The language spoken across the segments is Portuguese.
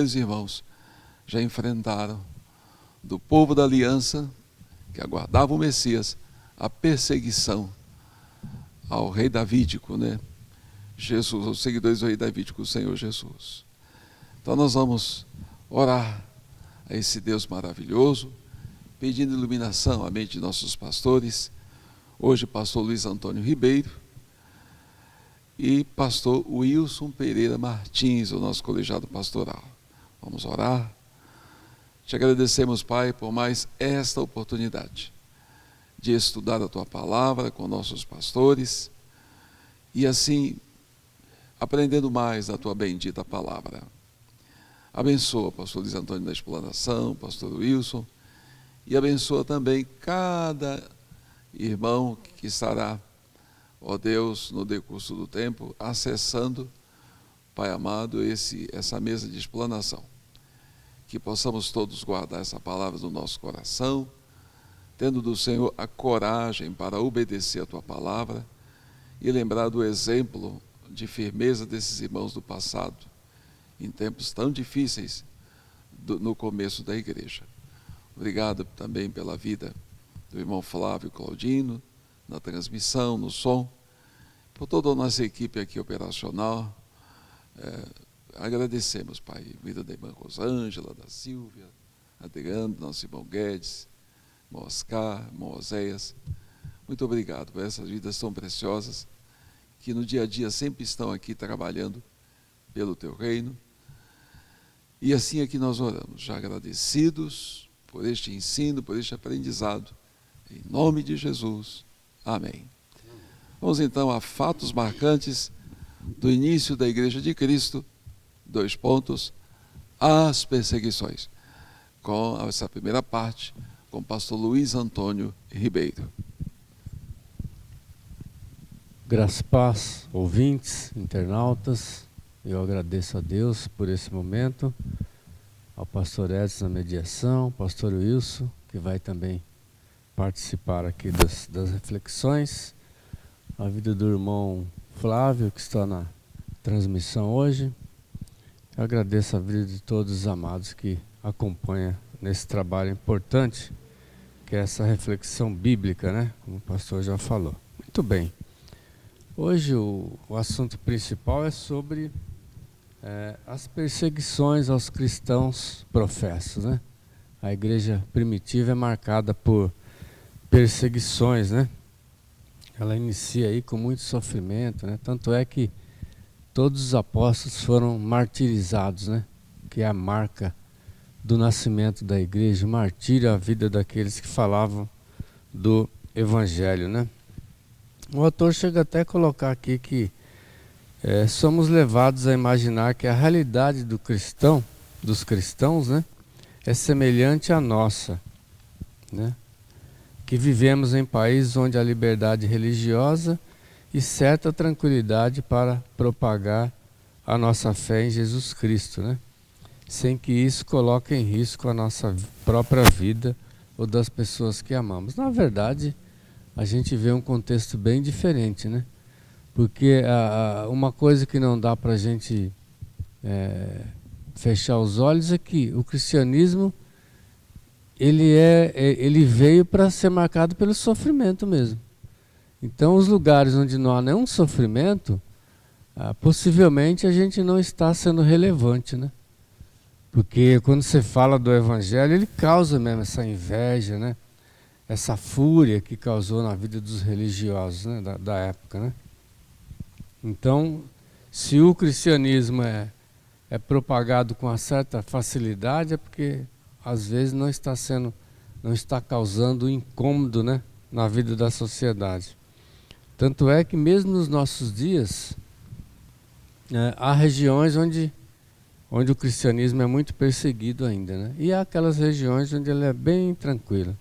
Os irmãos já enfrentaram do povo da aliança, que aguardava o Messias, a perseguição ao rei davídico, né? Jesus, aos seguidores do rei davídico, o Senhor Jesus. Então nós vamos orar a esse Deus maravilhoso, pedindo iluminação à mente de nossos pastores. Hoje, pastor Luiz Antônio Ribeiro e pastor Wilson Pereira Martins, o nosso colegiado pastoral. Vamos orar. Te agradecemos, Pai, por mais esta oportunidade de estudar a Tua Palavra com nossos pastores e assim aprendendo mais da Tua bendita Palavra. Abençoa pastor Luiz Antônio da explanação, pastor Wilson, e abençoa também cada irmão que estará, ó Deus, no decurso do tempo, acessando, Pai amado, essa mesa de explanação. Que possamos todos guardar essa palavra no nosso coração, tendo do Senhor a coragem para obedecer a Tua palavra e lembrar do exemplo de firmeza desses irmãos do passado, em tempos tão difíceis no começo da igreja. Obrigado também pela vida do irmão Flávio Claudino, na transmissão, no som, por toda a nossa equipe aqui operacional. Agradecemos, Pai, a vida da irmã Rosângela, da Silvia, Adriano, nosso irmão Guedes, irmão Oscar, irmão Oséias. Muito obrigado por essas vidas tão preciosas, que no dia a dia sempre estão aqui trabalhando pelo Teu reino. E assim é que nós oramos, já agradecidos por este ensino, por este aprendizado, em nome de Jesus. Amém. Vamos então a fatos marcantes do início da Igreja de Cristo, 2 pontos, as perseguições, com essa primeira parte, com o pastor Luiz Antônio Ribeiro. Graças, paz, ouvintes, internautas, eu agradeço a Deus por esse momento, ao pastor Edson na mediação, pastor Wilson, que vai também participar aqui das reflexões, a vida do irmão Flávio, que está na transmissão hoje. Eu agradeço a vida de todos os amados que acompanham nesse trabalho importante, que é essa reflexão bíblica, né? Como o pastor já falou. Muito bem. Hoje o assunto principal é sobre as perseguições aos cristãos professos, né? A igreja primitiva é marcada por perseguições, né? Ela inicia aí com muito sofrimento, né? Tanto é que todos os apóstolos foram martirizados, né? Que é a marca do nascimento da igreja, o martírio, a vida daqueles que falavam do evangelho, né? O autor chega até a colocar aqui que somos levados a imaginar que a realidade dos cristãos, né, é semelhante à nossa, né? Que vivemos em países onde há liberdade religiosa e certa tranquilidade para propagar a nossa fé em Jesus Cristo, né? Sem que isso coloque em risco a nossa própria vida ou das pessoas que amamos. Na verdade, a gente vê um contexto bem diferente, né? Porque uma coisa que não dá para a gente fechar os olhos é que o cristianismo ele veio para ser marcado pelo sofrimento mesmo. Então, os lugares onde não há nenhum sofrimento, possivelmente a gente não está sendo relevante, né? Porque quando você fala do evangelho, ele causa mesmo essa inveja, né? Essa fúria que causou na vida dos religiosos, né? da época, né? Então, se o cristianismo é propagado com uma certa facilidade, é porque às vezes não está causando incômodo, né, na vida da sociedade. Tanto é que mesmo nos nossos dias, há regiões onde o cristianismo é muito perseguido ainda, né? E há aquelas regiões onde ele é bem tranquilo.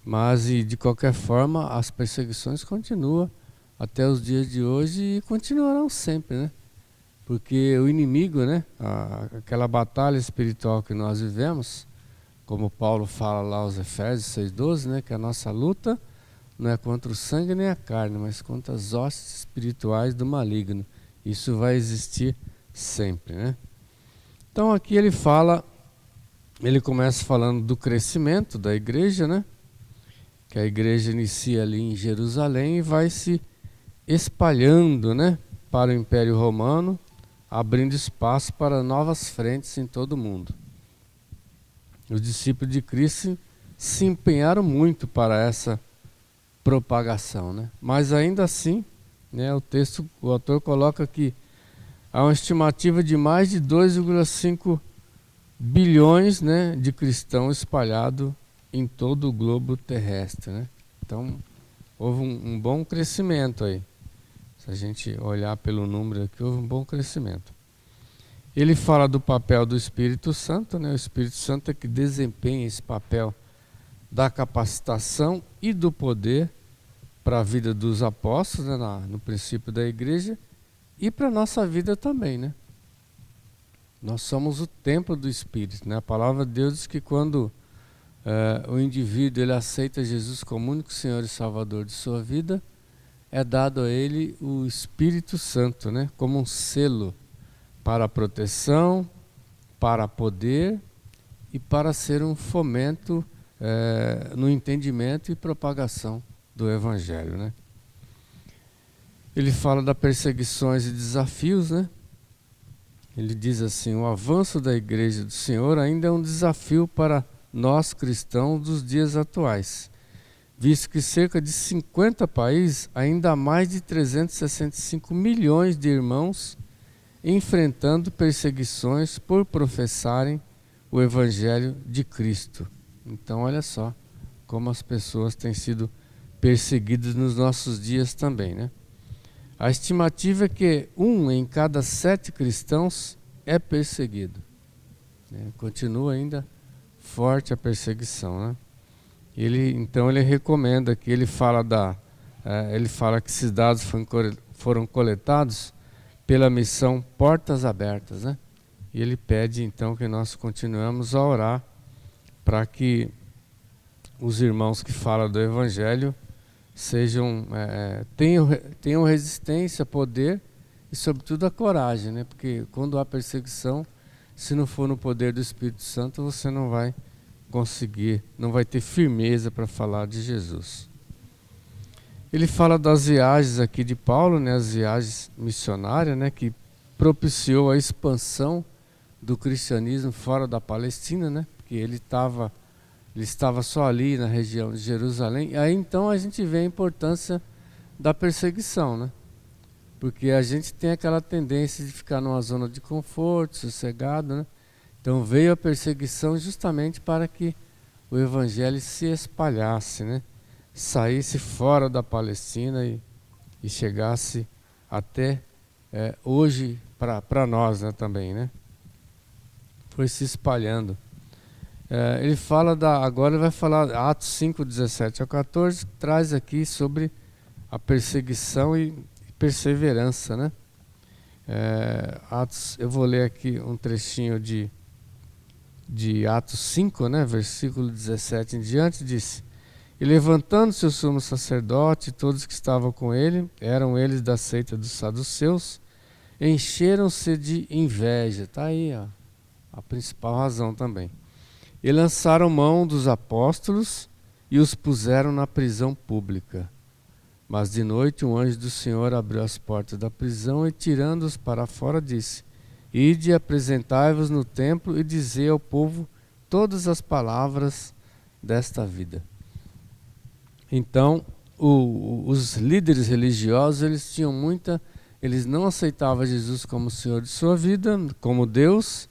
Mas, de qualquer forma, as perseguições continuam até os dias de hoje e continuarão sempre, né? Porque o inimigo, né, aquela batalha espiritual que nós vivemos, como Paulo fala lá aos Efésios 6,12, né, que a nossa luta não é contra o sangue nem a carne, mas contra as hostes espirituais do maligno. Isso vai existir sempre, né? Então aqui ele começa falando do crescimento da igreja, né? Que a igreja inicia ali em Jerusalém e vai se espalhando, né, para o Império Romano, abrindo espaço para novas frentes em todo o mundo. Os discípulos de Cristo se empenharam muito para essa propagação, né? Mas ainda assim, né, o autor coloca que há uma estimativa de mais de 2,5 bilhões, né, de cristãos espalhados em todo o globo terrestre, né? Então, houve um bom crescimento aí. Se a gente olhar pelo número aqui, houve um bom crescimento. Ele fala do papel do Espírito Santo, né? O Espírito Santo é que desempenha esse papel da capacitação e do poder para a vida dos apóstolos, né? No princípio da igreja, e para a nossa vida também, né? Nós somos o templo do Espírito, né? A palavra de Deus diz que quando o indivíduo ele aceita Jesus como único Senhor e Salvador de sua vida, é dado a ele o Espírito Santo, né? Como um selo para a proteção, para poder e para ser um fomento no entendimento e propagação do Evangelho, né? Ele fala das perseguições e desafios, né? Ele diz assim: o avanço da Igreja do Senhor ainda é um desafio para nós cristãos dos dias atuais, visto que cerca de 50 países, ainda há mais de 365 milhões de irmãos enfrentando perseguições por professarem o Evangelho de Cristo. Então, olha só como as pessoas têm sido perseguidas nos nossos dias também, né? A estimativa é que 1 em cada 7 cristãos é perseguido, né? Continua ainda forte a perseguição, né? Então ele recomenda que ele fala que esses dados foram coletados pela missão Portas Abertas, né? E ele pede então que nós continuemos a orar para que os irmãos que falam do Evangelho tenham resistência, poder e sobretudo a coragem, né? Porque quando há perseguição, se não for no poder do Espírito Santo, você não vai conseguir, não vai ter firmeza para falar de Jesus. Ele fala das viagens aqui de Paulo, né, as viagens missionárias, né, que propiciou a expansão do cristianismo fora da Palestina, né, porque ele estava só ali na região de Jerusalém. Aí então a gente vê a importância da perseguição, né, porque a gente tem aquela tendência de ficar numa zona de conforto, sossegado, né. Então veio a perseguição justamente para que o evangelho se espalhasse, né? Saísse fora da Palestina e chegasse até hoje para nós, né, também, né? Foi se espalhando. Ele fala agora ele vai falar Atos 5, 17 ao 14, traz aqui sobre a perseguição e perseverança, né? Eu vou ler aqui um trechinho de Atos 5, né, versículo 17 em diante, disse: e levantando-se o sumo sacerdote e todos que estavam com ele, eram eles da seita dos saduceus, encheram-se de inveja. Está aí a principal razão também. E lançaram mão dos apóstolos e os puseram na prisão pública. Mas de noite um anjo do Senhor abriu as portas da prisão e, tirando-os para fora, disse: ide, apresentai-vos no templo e dizei ao povo todas as palavras desta vida. Então, os líderes religiosos, eles não aceitavam Jesus como Senhor de sua vida, como Deus,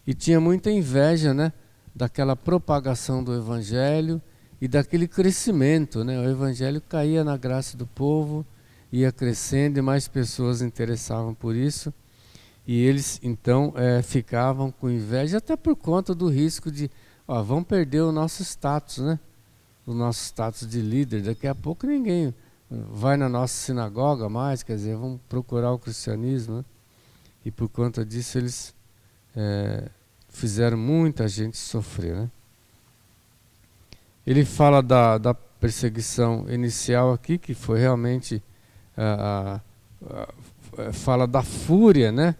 e tinha muita inveja, né, daquela propagação do Evangelho e daquele crescimento, né? O Evangelho caía na graça do povo, ia crescendo e mais pessoas interessavam por isso. E eles, então, ficavam com inveja, até por conta do risco de, vão perder o nosso status, né? O nosso status de líder. Daqui a pouco ninguém vai na nossa sinagoga mais, quer dizer, vão procurar o cristianismo, né? E por conta disso eles fizeram muita gente sofrer, né? Ele fala da perseguição inicial aqui, que foi realmente, fala da fúria, né,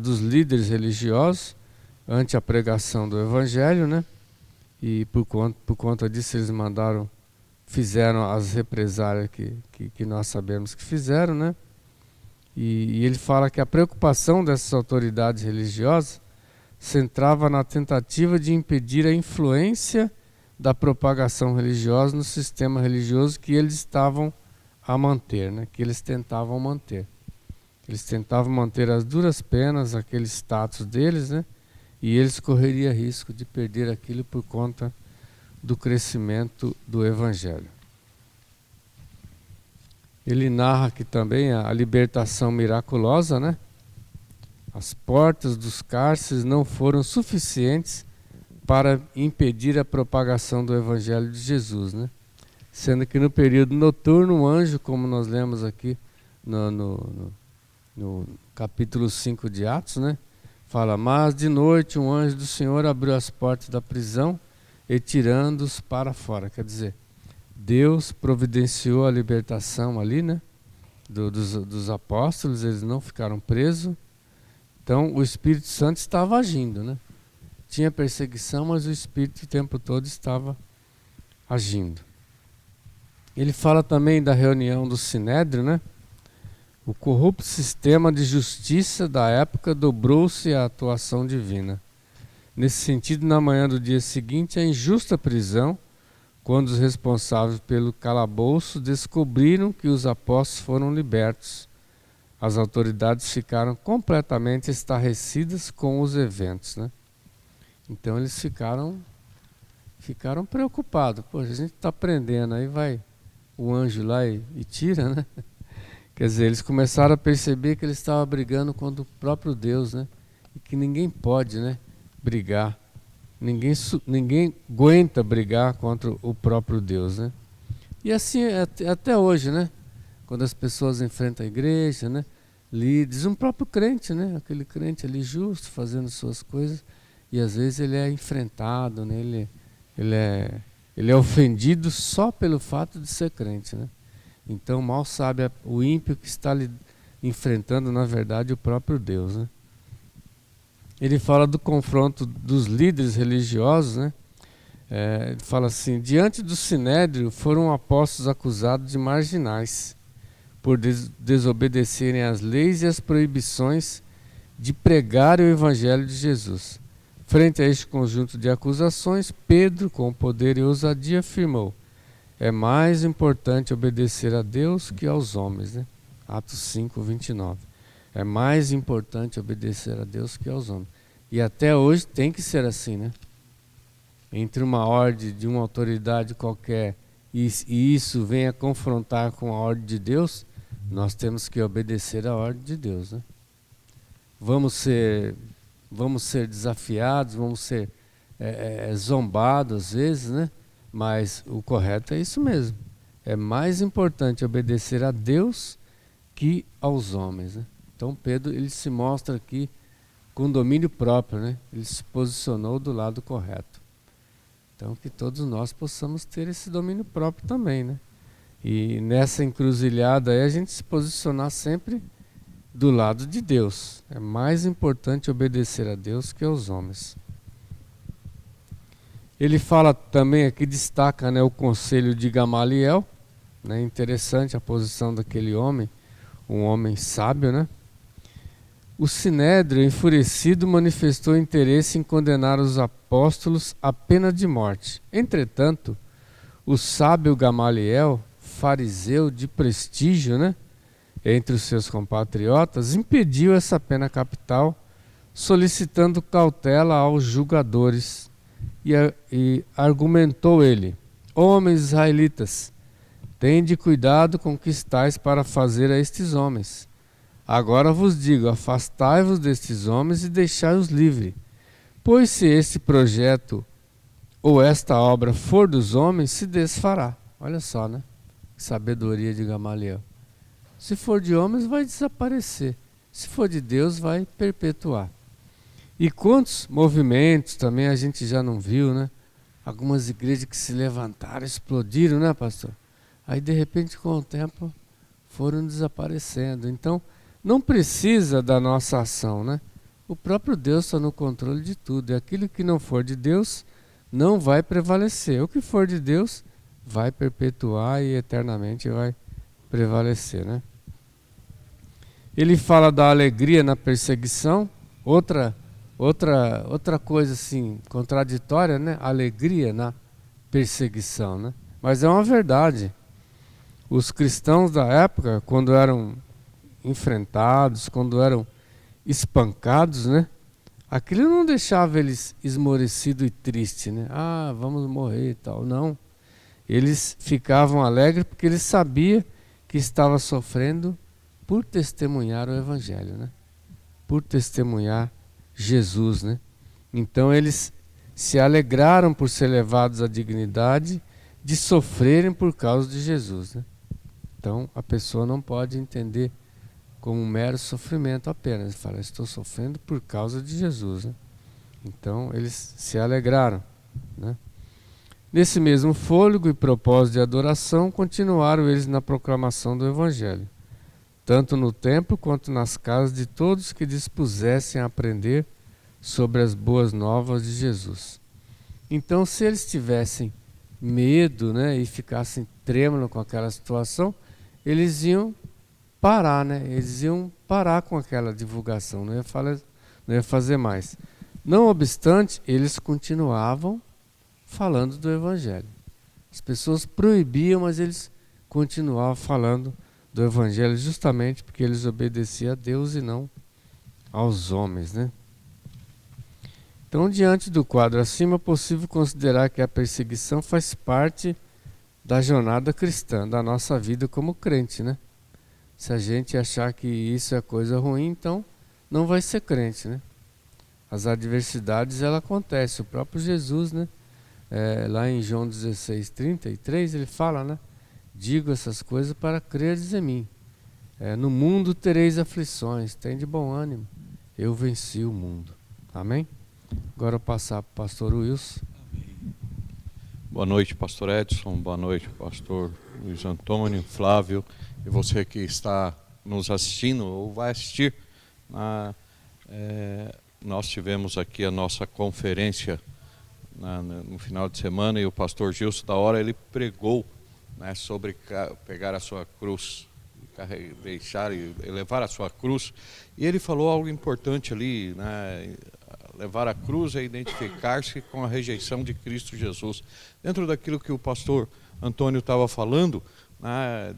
dos líderes religiosos, ante a pregação do Evangelho, né? E por conta disso eles fizeram as represálias que nós sabemos que fizeram, né? E ele fala que a preocupação dessas autoridades religiosas centrava na tentativa de impedir a influência da propagação religiosa no sistema religioso que eles estavam a manter, né? Que eles tentavam manter. Eles tentavam manter as duras penas, aquele status deles, né? E eles correriam risco de perder aquilo por conta do crescimento do Evangelho. Ele narra aqui também a libertação miraculosa, né? As portas dos cárceres não foram suficientes para impedir a propagação do Evangelho de Jesus, né? Sendo que no período noturno, um anjo, como nós lemos aqui no capítulo 5 de Atos, né? Fala, mas de noite um anjo do Senhor abriu as portas da prisão e tirando-os para fora. Quer dizer, Deus providenciou a libertação ali, né? Dos apóstolos, eles não ficaram presos. Então o Espírito Santo estava agindo, né? Tinha perseguição, mas o Espírito o tempo todo estava agindo. Ele fala também da reunião do Sinédrio, né? O corrupto sistema de justiça da época dobrou-se à atuação divina. Nesse sentido, na manhã do dia seguinte, a injusta prisão, quando os responsáveis pelo calabouço descobriram que os apóstolos foram libertos. As autoridades ficaram completamente estarrecidas com os eventos, né? Então eles ficaram preocupados. Poxa, a gente está prendendo, aí vai o anjo lá e tira, né? Quer dizer, eles começaram a perceber que eles estavam brigando contra o próprio Deus, né? E que ninguém pode, né, brigar. Ninguém aguenta brigar contra o próprio Deus, né? E assim até hoje, né? Quando as pessoas enfrentam a igreja, né? Líderes, um próprio crente, né? Aquele crente ali justo, fazendo suas coisas, e às vezes ele é enfrentado, né? Ele é ofendido só pelo fato de ser crente, né? Então mal sabe o ímpio que está ali enfrentando, na verdade, o próprio Deus, né? Ele fala do confronto dos líderes religiosos, né? Ele fala assim, diante do Sinédrio foram apóstolos acusados de marginais, por desobedecerem às leis e às proibições de pregar o Evangelho de Jesus. Frente a este conjunto de acusações, Pedro, com poder e ousadia, afirmou, é mais importante obedecer a Deus que aos homens, né? Atos 5, 29. É mais importante obedecer a Deus que aos homens. E até hoje tem que ser assim, né? Entre uma ordem de uma autoridade qualquer e isso venha confrontar com a ordem de Deus, nós temos que obedecer a ordem de Deus, né? Vamos ser desafiados, vamos ser zombados às vezes, né? Mas o correto é isso mesmo. É mais importante obedecer a Deus que aos homens, né? Então Pedro, ele se mostra aqui com domínio próprio, né? Ele se posicionou do lado correto. Então que todos nós possamos ter esse domínio próprio também, né? E nessa encruzilhada aí a gente se posicionar sempre do lado de Deus. É mais importante obedecer a Deus que aos homens. Ele fala também aqui, destaca, né, o conselho de Gamaliel, né? Interessante a posição daquele homem, um homem sábio, né? O Sinédrio, enfurecido, manifestou interesse em condenar os apóstolos à pena de morte. Entretanto, o sábio Gamaliel, fariseu de prestígio, né, entre os seus compatriotas, impediu essa pena capital, solicitando cautela aos julgadores. E argumentou ele, homens israelitas, tende cuidado com o que estáis para fazer a estes homens. Agora vos digo, afastai-vos destes homens e deixai-os livres. Pois se este projeto ou esta obra for dos homens, se desfará. Olha só, né? Sabedoria de Gamaliel. Se for de homens, vai desaparecer. Se for de Deus, vai perpetuar. E quantos movimentos também a gente já não viu, né? Algumas igrejas que se levantaram, explodiram, né, pastor? Aí, de repente, com o tempo, foram desaparecendo. Então, não precisa da nossa ação, né? O próprio Deus está no controle de tudo. E aquilo que não for de Deus não vai prevalecer. O que for de Deus vai perpetuar e eternamente vai prevalecer, né? Ele fala da alegria na perseguição, outra coisa assim contraditória, né? Alegria na perseguição, né? Mas é uma verdade. Os cristãos da época, quando eram enfrentados, quando eram espancados, né? Aquilo não deixava eles esmorecidos e tristes, né? Ah, vamos morrer e tal. Não. Eles ficavam alegres porque eles sabiam que estava sofrendo por testemunhar o Evangelho, né? Por testemunhar Jesus, né? Então eles se alegraram por ser levados à dignidade de sofrerem por causa de Jesus, né? Então a pessoa não pode entender como um mero sofrimento apenas. Ele fala, estou sofrendo por causa de Jesus, né? Então eles se alegraram, né? Nesse mesmo fôlego e propósito de adoração, continuaram eles na proclamação do Evangelho, tanto no templo quanto nas casas de todos que dispusessem a aprender sobre as boas novas de Jesus. Então, se eles tivessem medo, né, e ficassem trêmulos com aquela situação, eles iam parar, né? Eles iam parar com aquela divulgação, não ia fazer mais. Não obstante, eles continuavam falando do Evangelho. As pessoas proibiam, mas eles continuavam falando do Evangelho justamente porque eles obedeciam a Deus e não aos homens, né? Então, diante do quadro acima, é possível considerar que a perseguição faz parte da jornada cristã, da nossa vida como crente, né? Se a gente achar que isso é coisa ruim, então não vai ser crente, né? As adversidades, elas acontecem. O próprio Jesus, né? Lá em João 16:33, ele fala, né? Digo essas coisas para creres em mim. No mundo tereis aflições, tem de bom ânimo. Eu venci o mundo. Amém? Agora eu passar para o pastor Wilson. Boa noite, pastor Edson. Boa noite, pastor Luiz Antônio, Flávio. E você que está nos assistindo ou vai assistir. Nós tivemos aqui a nossa conferência no final de semana e o pastor Gilson da hora ele pregou, né, sobre pegar a sua cruz, deixar e levar a sua cruz. E ele falou algo importante ali, né? Levar a cruz é identificar-se com a rejeição de Cristo Jesus. Dentro daquilo que o pastor Antônio estava falando, né,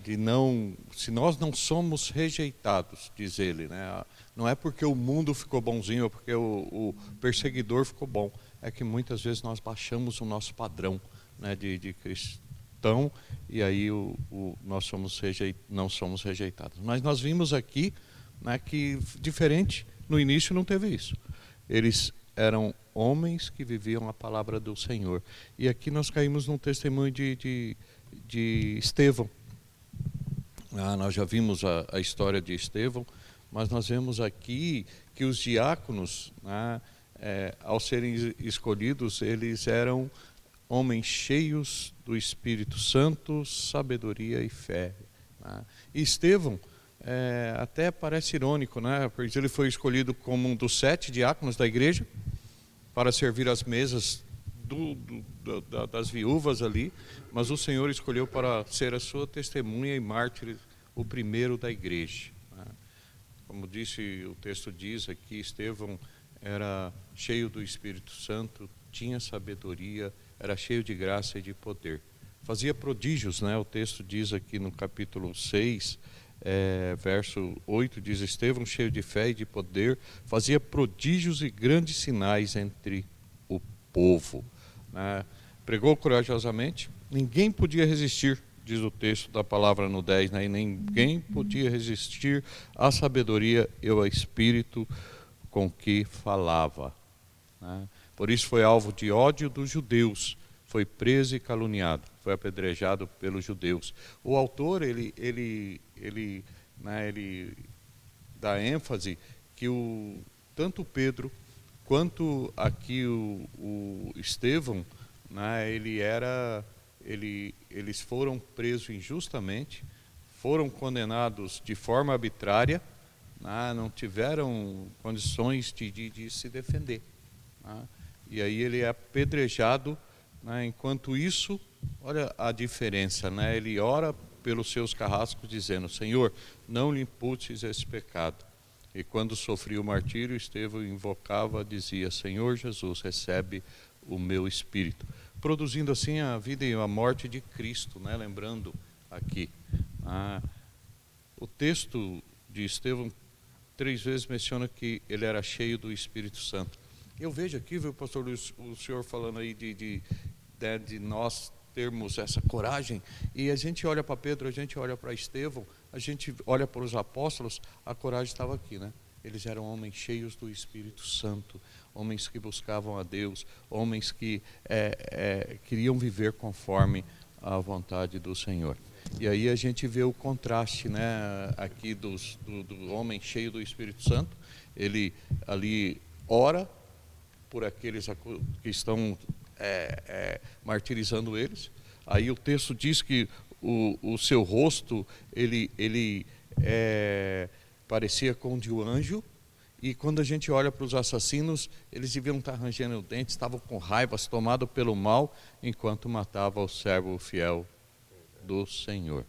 se nós não somos rejeitados, diz ele, né, não é porque o mundo ficou bonzinho, ou porque o perseguidor ficou bom, é que muitas vezes nós baixamos o nosso padrão, né, de cristão, e aí nós não somos rejeitados. Mas nós vimos aqui, né, que diferente, no início não teve isso. Eles eram homens que viviam a palavra do Senhor. E aqui nós caímos num testemunho de Estevão. Nós já vimos a história de Estevão, mas nós vemos aqui que os diáconos, né, ao serem escolhidos, eles eram homens cheios do Espírito Santo, sabedoria e fé, né? E Estevão, até parece irônico, né? Porque ele foi escolhido como um dos 7 diáconos da igreja para servir as mesas das viúvas ali, mas o Senhor escolheu para ser a sua testemunha e mártir, o primeiro da igreja, né? Como disse, o texto diz aqui, Estevão era cheio do Espírito Santo, tinha sabedoria, era cheio de graça e de poder. Fazia prodígios, né? O texto diz aqui no capítulo 6, verso 8, diz, Estevão, cheio de fé e de poder, fazia prodígios e grandes sinais entre o povo, né? Pregou corajosamente, ninguém podia resistir, diz o texto da palavra no 10, né? E ninguém podia resistir à sabedoria e ao espírito com que falava, né? Por isso foi alvo de ódio dos judeus, foi preso e caluniado, foi apedrejado pelos judeus. O autor, ele dá ênfase que tanto Pedro quanto aqui o Estevão, né, eles foram presos injustamente, foram condenados de forma arbitrária, não tiveram condições de se defender. E aí ele é apedrejado. Enquanto isso, olha a diferença, ele ora pelos seus carrascos dizendo: Senhor, não lhe imputes esse pecado. E quando sofria o martírio, Estevão invocava, dizia: Senhor Jesus, recebe o meu espírito, produzindo assim a vida e a morte de Cristo, lembrando aqui. O texto de Estevão 3 vezes menciona que ele era cheio do Espírito Santo. Eu vejo aqui, viu, pastor Luiz, o senhor falando aí de nós termos essa coragem, e a gente olha para Pedro, a gente olha para Estevão, a gente olha para os apóstolos, a coragem estava aqui, Eles eram homens cheios do Espírito Santo, homens que buscavam a Deus, homens que queriam viver conforme a vontade do Senhor. E aí a gente vê o contraste, aqui do homem cheio do Espírito Santo. Ele ali ora por aqueles que estão martirizando eles. Aí o texto diz que o seu rosto ele parecia com o de um anjo. E quando a gente olha para os assassinos, eles deviam estar rangendo os dentes, estavam com raivas, tomados pelo mal, enquanto matava o servo fiel do Senhor.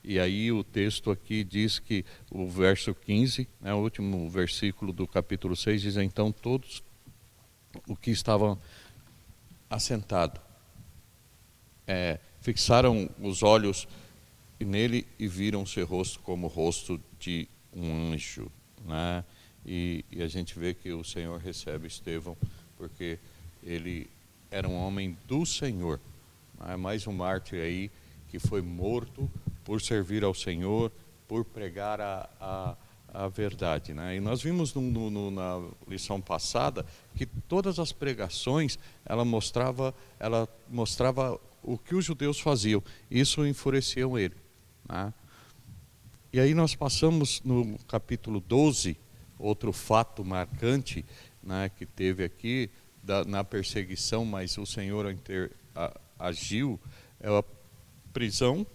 E aí o texto aqui diz que o verso 15, o último versículo do capítulo 6, diz: então todos o que estavam assentados fixaram os olhos nele e viram seu rosto como o rosto de um anjo. E a gente vê que o Senhor recebe Estevão porque ele era um homem do Senhor. Mais um mártir aí que foi morto por servir ao Senhor, por pregar a verdade. E nós vimos na lição passada que todas as pregações ela mostrava o que os judeus faziam. Isso enfurecia ele. E aí nós passamos no capítulo 12, outro fato marcante que teve aqui na perseguição, mas o Senhor agiu, é a prisão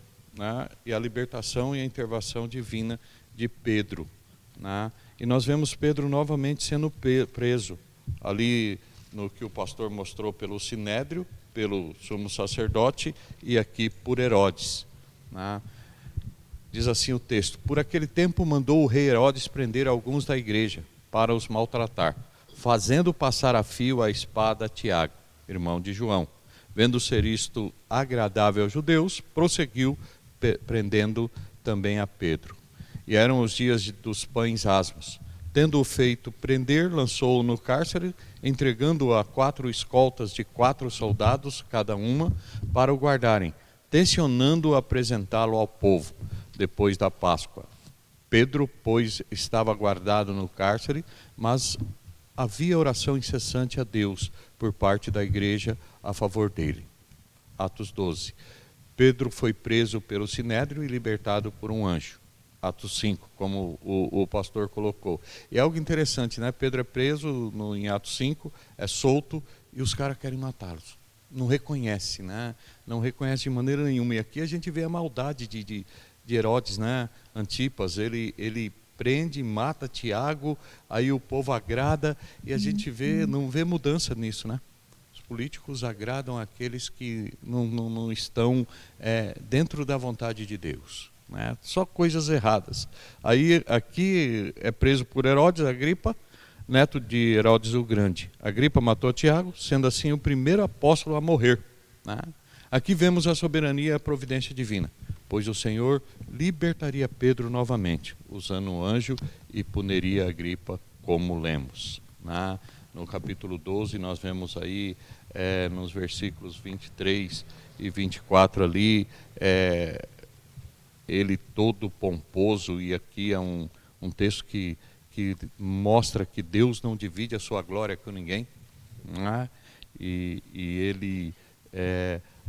e a libertação e a intervenção divina de Pedro. E nós vemos Pedro novamente sendo preso, ali no que o pastor mostrou pelo Sinédrio, pelo sumo sacerdote e aqui por Herodes. Diz assim o texto: por aquele tempo mandou o rei Herodes prender alguns da igreja para os maltratar, fazendo passar a fio a espada a Tiago, irmão de João. Vendo ser isto agradável aos judeus, prosseguiu prendendo também a Pedro. E eram os dias dos pães asmos. Tendo-o feito prender, lançou-o no cárcere, entregando-o a 4 escoltas de 4 soldados, cada uma, para o guardarem, tencionando apresentá-lo ao povo, depois da Páscoa. Pedro, pois, estava guardado no cárcere, mas havia oração incessante a Deus por parte da igreja a favor dele. Atos 12. Pedro foi preso pelo Sinédrio e libertado por um anjo. Atos 5, como o pastor colocou. E é algo interessante, Pedro é preso em Atos 5, é solto e os caras querem matá-los. Não reconhece, Não reconhece de maneira nenhuma. E aqui a gente vê a maldade de Herodes, Antipas. Ele prende, mata Tiago, aí o povo agrada e a gente não vê mudança nisso, Os políticos agradam aqueles que não estão dentro da vontade de Deus. Só coisas erradas. Aí aqui é preso por Herodes Agripa, neto de Herodes o Grande. Agripa matou Tiago, sendo assim o primeiro apóstolo a morrer. Aqui vemos a soberania e a providência divina, pois o Senhor libertaria Pedro novamente, usando um anjo, e puniria Agripa, como lemos. No capítulo 12 nós vemos aí, nos versículos 23 e 24 ali, ele todo pomposo, e aqui é um texto que mostra que Deus não divide a sua glória com ninguém, e ele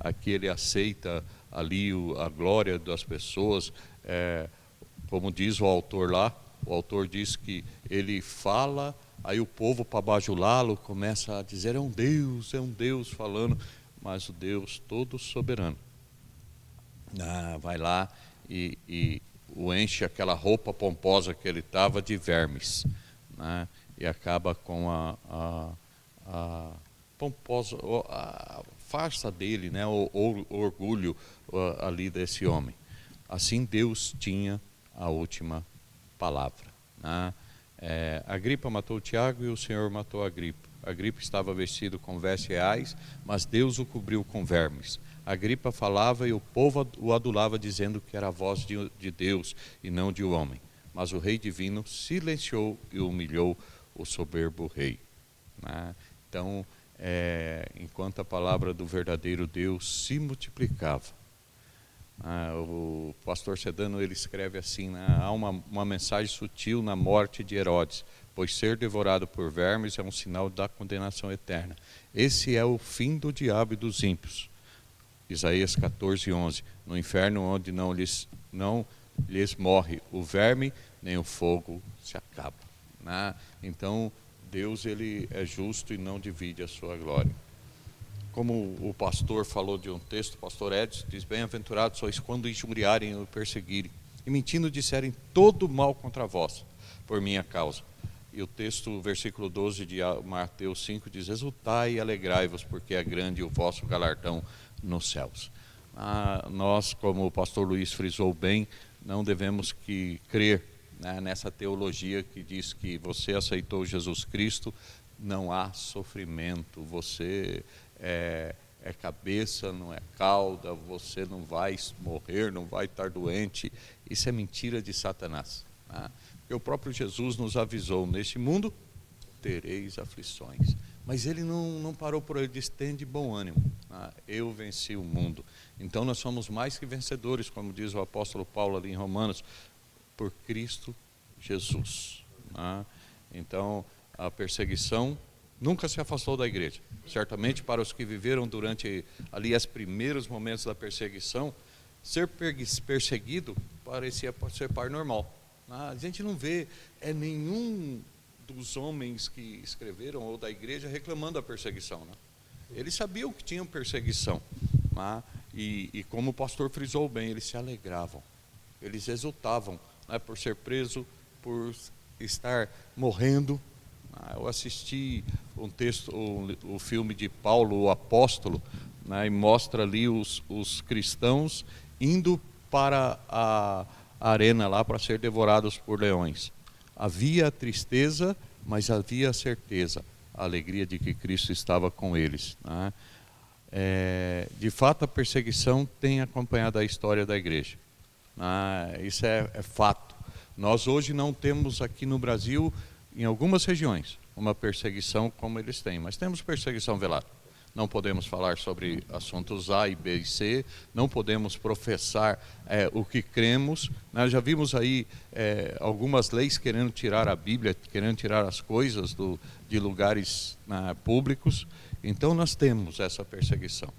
aqui ele aceita ali a glória das pessoas, como diz o autor lá. O autor diz que ele fala, aí o povo, para bajulá-lo, começa a dizer: é um Deus falando, mas o Deus todo soberano vai lá e o enche aquela roupa pomposa que ele estava de vermes, né? E acaba com a pomposa, a farsa dele, né? O orgulho ali desse homem. Assim Deus tinha a última palavra, né? Agripa matou Tiago e o Senhor matou Agripa. Agripa estava vestido com vestes reais, mas Deus o cobriu com vermes. Agripa falava e o povo o adulava, dizendo que era a voz de Deus e não de um homem. Mas o rei divino silenciou e humilhou o soberbo rei, né? Então, enquanto a palavra do verdadeiro Deus se multiplicava, o pastor Sedano, ele escreve assim, né? Há uma mensagem sutil na morte de Herodes, pois ser devorado por vermes é um sinal da condenação eterna. Esse é o fim do diabo e dos ímpios. Isaías 14:11. No inferno onde não lhes morre o verme, nem o fogo se acaba, né? Então, Deus, ele é justo e não divide a sua glória. Como o pastor falou de um texto, o pastor Edson diz: bem-aventurados sois quando injuriarem e o perseguirem, e mentindo disserem todo mal contra vós, por minha causa. E o texto, o versículo 12 de Mateus 5 diz: exultai e alegrai-vos, porque é grande o vosso galardão nos céus. Nós, como o pastor Luiz frisou bem, não devemos crer, né, nessa teologia que diz que você aceitou Jesus Cristo, não há sofrimento, você é cabeça, não é cauda, você não vai morrer, não vai estar doente. Isso é mentira de Satanás, né? Porque o próprio Jesus nos avisou: neste mundo tereis aflições. Mas ele não parou por aí, ele disse: tende bom ânimo, né? Eu venci o mundo. Então nós somos mais que vencedores, como diz o apóstolo Paulo ali em Romanos, por Cristo Jesus, né? Então a perseguição nunca se afastou da igreja. Certamente para os que viveram durante ali os primeiros momentos da perseguição, ser perseguido parecia ser par normal. A gente não vê nenhum dos homens que escreveram ou da igreja reclamando da perseguição, né? Eles sabiam que tinham perseguição, né? E como o pastor frisou bem, eles se alegravam, eles exultavam, né, por ser preso, por estar morrendo. Eu assisti um texto, o filme de Paulo, o apóstolo, né, e mostra ali os cristãos indo para a arena lá para ser devorados por leões. Havia tristeza, mas havia certeza, a alegria de que Cristo estava com eles, né? De fato, a perseguição tem acompanhado a história da igreja, né? Isso é fato. Nós hoje não temos aqui no Brasil, em algumas regiões, uma perseguição como eles têm, mas temos perseguição velada. Não podemos falar sobre assuntos A, e B e C, não podemos professar o que cremos. Nós já vimos aí algumas leis querendo tirar a Bíblia, querendo tirar as coisas de lugares públicos. Então nós temos essa perseguição,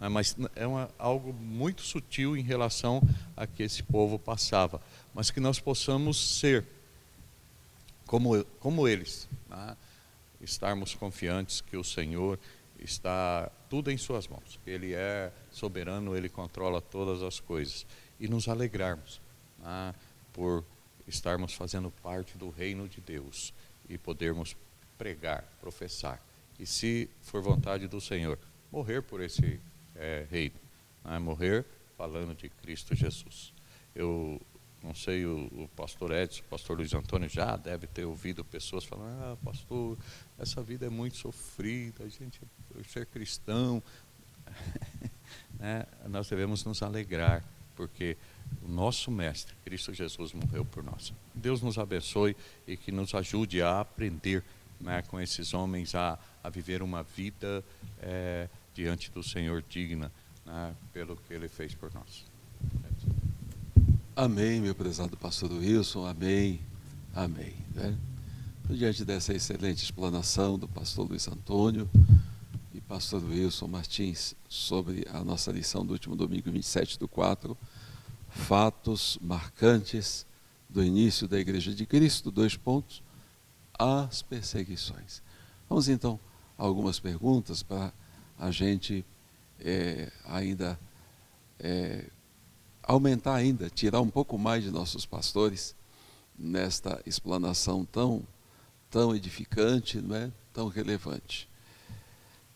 mas é algo muito sutil em relação a que esse povo passava, mas que nós possamos ser como eles, né? Estarmos confiantes que o Senhor está tudo em suas mãos, Ele é soberano, Ele controla todas as coisas, e nos alegrarmos, né, por estarmos fazendo parte do reino de Deus e podermos pregar, professar, e se for vontade do Senhor, morrer por esse reino, né, morrer falando de Cristo Jesus. Eu não sei, o pastor Edson, o pastor Luiz Antônio já deve ter ouvido pessoas falando: pastor, essa vida é muito sofrida, a gente ser cristão. Né? Nós devemos nos alegrar, porque o nosso mestre, Cristo Jesus, morreu por nós. Deus nos abençoe e que nos ajude a aprender, né, com esses homens a viver uma vida diante do Senhor digna, né, pelo que Ele fez por nós. Amém, meu prezado pastor Wilson, amém, amém, né? Diante dessa excelente explanação do pastor Luiz Antônio e pastor Wilson Martins sobre a nossa lição do último domingo, 27/4, fatos marcantes do início da Igreja de Cristo, 2 pontos, as perseguições. Vamos então a algumas perguntas para a gente ainda aumentar ainda, tirar um pouco mais de nossos pastores nesta explanação tão edificante, não é? Tão relevante.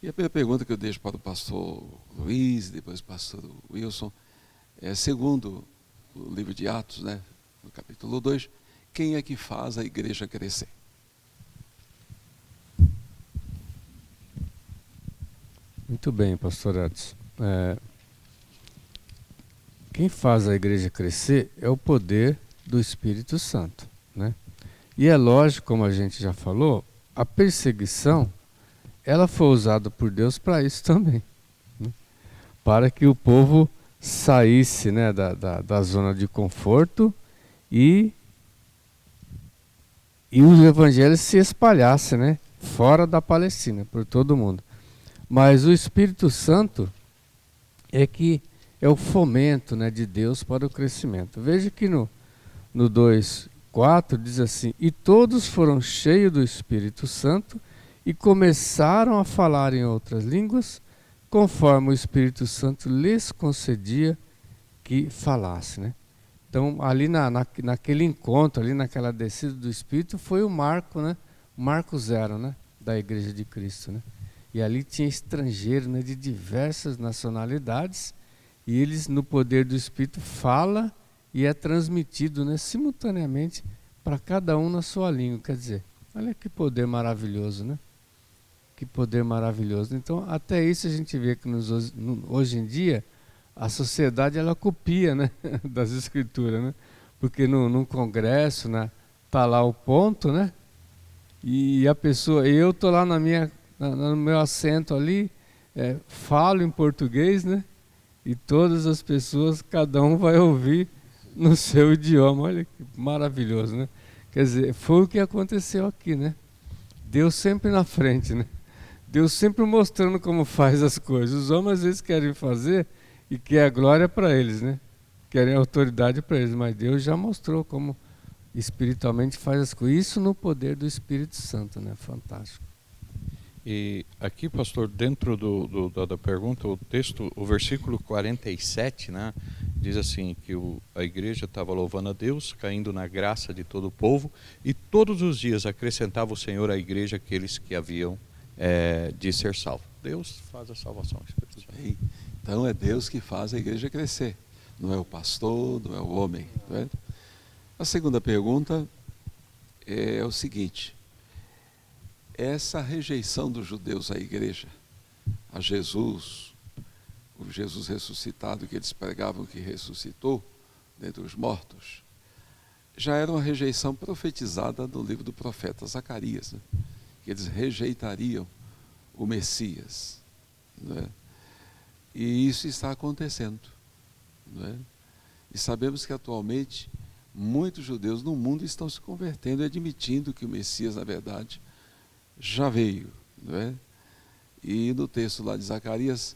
E a primeira pergunta que eu deixo para o pastor Luiz, depois o pastor Wilson, é segundo o livro de Atos, né, no capítulo 2, quem é que faz a igreja crescer? Muito bem, pastor Edson. Quem faz a igreja crescer é o poder do Espírito Santo, né? E é lógico, como a gente já falou, a perseguição, ela foi usada por Deus para isso também, né? Para que o povo saísse, né, da zona de conforto e o evangelho se espalhasse, né, fora da Palestina, por todo mundo. Mas o Espírito Santo é o fomento, né, de Deus para o crescimento. Veja que no 2:4 diz assim: e todos foram cheios do Espírito Santo e começaram a falar em outras línguas, conforme o Espírito Santo lhes concedia que falasse, né? Então, ali naquele encontro, ali naquela descida do Espírito, foi o marco, né? O marco zero, né, da Igreja de Cristo, né? E ali tinha estrangeiros, né, de diversas nacionalidades, e eles, no poder do Espírito, fala e é transmitido, né, simultaneamente para cada um na sua língua. Quer dizer, olha que poder maravilhoso, né? Que poder maravilhoso. Então, até isso a gente vê que hoje em dia a sociedade ela copia, né, das escrituras, né? Porque num congresso, né, tá lá o ponto, né? E a pessoa, eu tô lá no meu assento ali, falo em português, né? E todas as pessoas, cada um vai ouvir no seu idioma. Olha que maravilhoso, né? Quer dizer, foi o que aconteceu aqui, né? Deus sempre na frente, né? Deus sempre mostrando como faz as coisas. Os homens às vezes querem fazer e quer a glória para eles, né? Querem a autoridade para eles, mas Deus já mostrou como espiritualmente faz as coisas. Isso no poder do Espírito Santo, né? Fantástico. E aqui, pastor, dentro da pergunta, o texto, o versículo 47, né, diz assim, que a igreja estava louvando a Deus, caindo na graça de todo o povo, e todos os dias acrescentava o Senhor à igreja aqueles que haviam de ser salvos. Deus faz a salvação. Então é Deus que faz a igreja crescer, não é o pastor, não é o homem, não é? A segunda pergunta é o seguinte: essa rejeição dos judeus à igreja, a Jesus, o Jesus ressuscitado que eles pregavam que ressuscitou dentre os mortos, já era uma rejeição profetizada no livro do profeta Zacarias, né? Que eles rejeitariam o Messias, né? E isso está acontecendo, né? E sabemos que atualmente muitos judeus no mundo estão se convertendo e admitindo que o Messias, na verdade, já veio, não é? E no texto lá de Zacarias,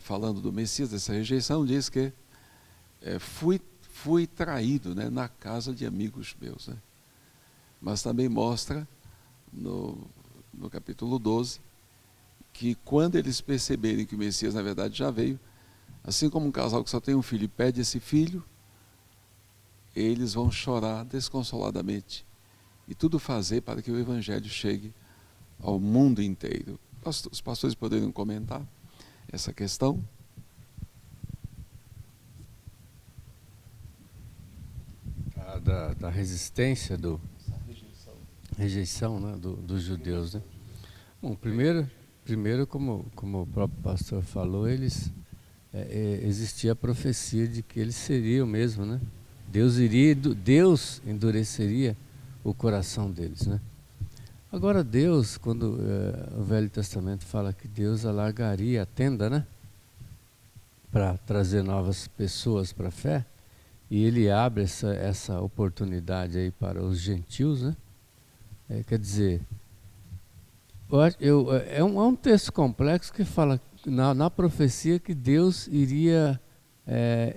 falando do Messias, dessa rejeição, diz que fui traído, né, na casa de amigos meus, né? Mas também mostra no capítulo 12 que quando eles perceberem que o Messias na verdade já veio, assim como um casal que só tem um filho e perde esse filho, eles vão chorar desconsoladamente e tudo fazer para que o evangelho chegue ao mundo inteiro. Os pastores poderiam comentar essa questão? Da resistência, rejeição, né, dos judeus, né? Bom, primeiro como o próprio pastor falou, existia a profecia de que eles seriam mesmo, né? Deus endureceria o coração deles, né? Agora Deus, quando o Velho Testamento fala que Deus alargaria a tenda, né, para trazer novas pessoas para a fé, e Ele abre essa oportunidade aí para os gentios, né? Quer dizer, é um texto complexo que fala na profecia que Deus iria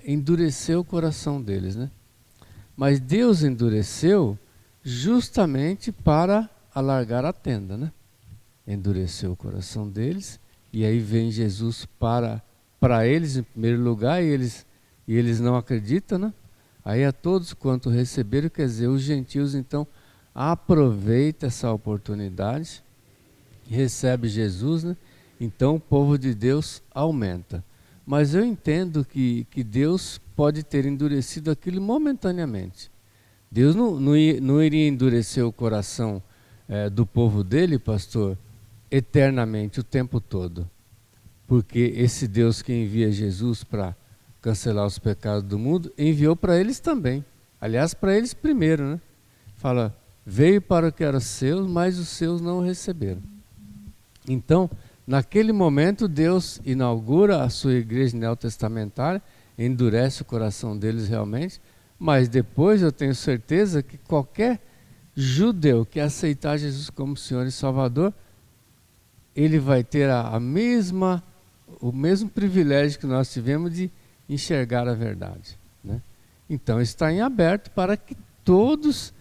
endurecer o coração deles, né? Mas Deus endureceu justamente para alargar a tenda, né? Endureceu o coração deles, e aí vem Jesus para eles em primeiro lugar, e e eles não acreditam, né? Aí a todos quanto receberam, quer dizer, os gentios então aproveita essa oportunidade, recebe Jesus, né? Então o povo de Deus aumenta. Mas eu entendo que Deus pode ter endurecido aquilo momentaneamente. Deus não iria endurecer o coração do povo dele, pastor, eternamente, o tempo todo. Porque esse Deus que envia Jesus para cancelar os pecados do mundo, enviou para eles também. Aliás, para eles primeiro, né? Fala, veio para o que era seus, mas os seus não o receberam. Então, naquele momento, Deus inaugura a sua igreja neotestamentária, endurece o coração deles realmente, mas depois eu tenho certeza que qualquer judeu que aceitar Jesus como Senhor e Salvador, ele vai ter o mesmo privilégio que nós tivemos de enxergar a verdade, né? Então está em aberto para que todos,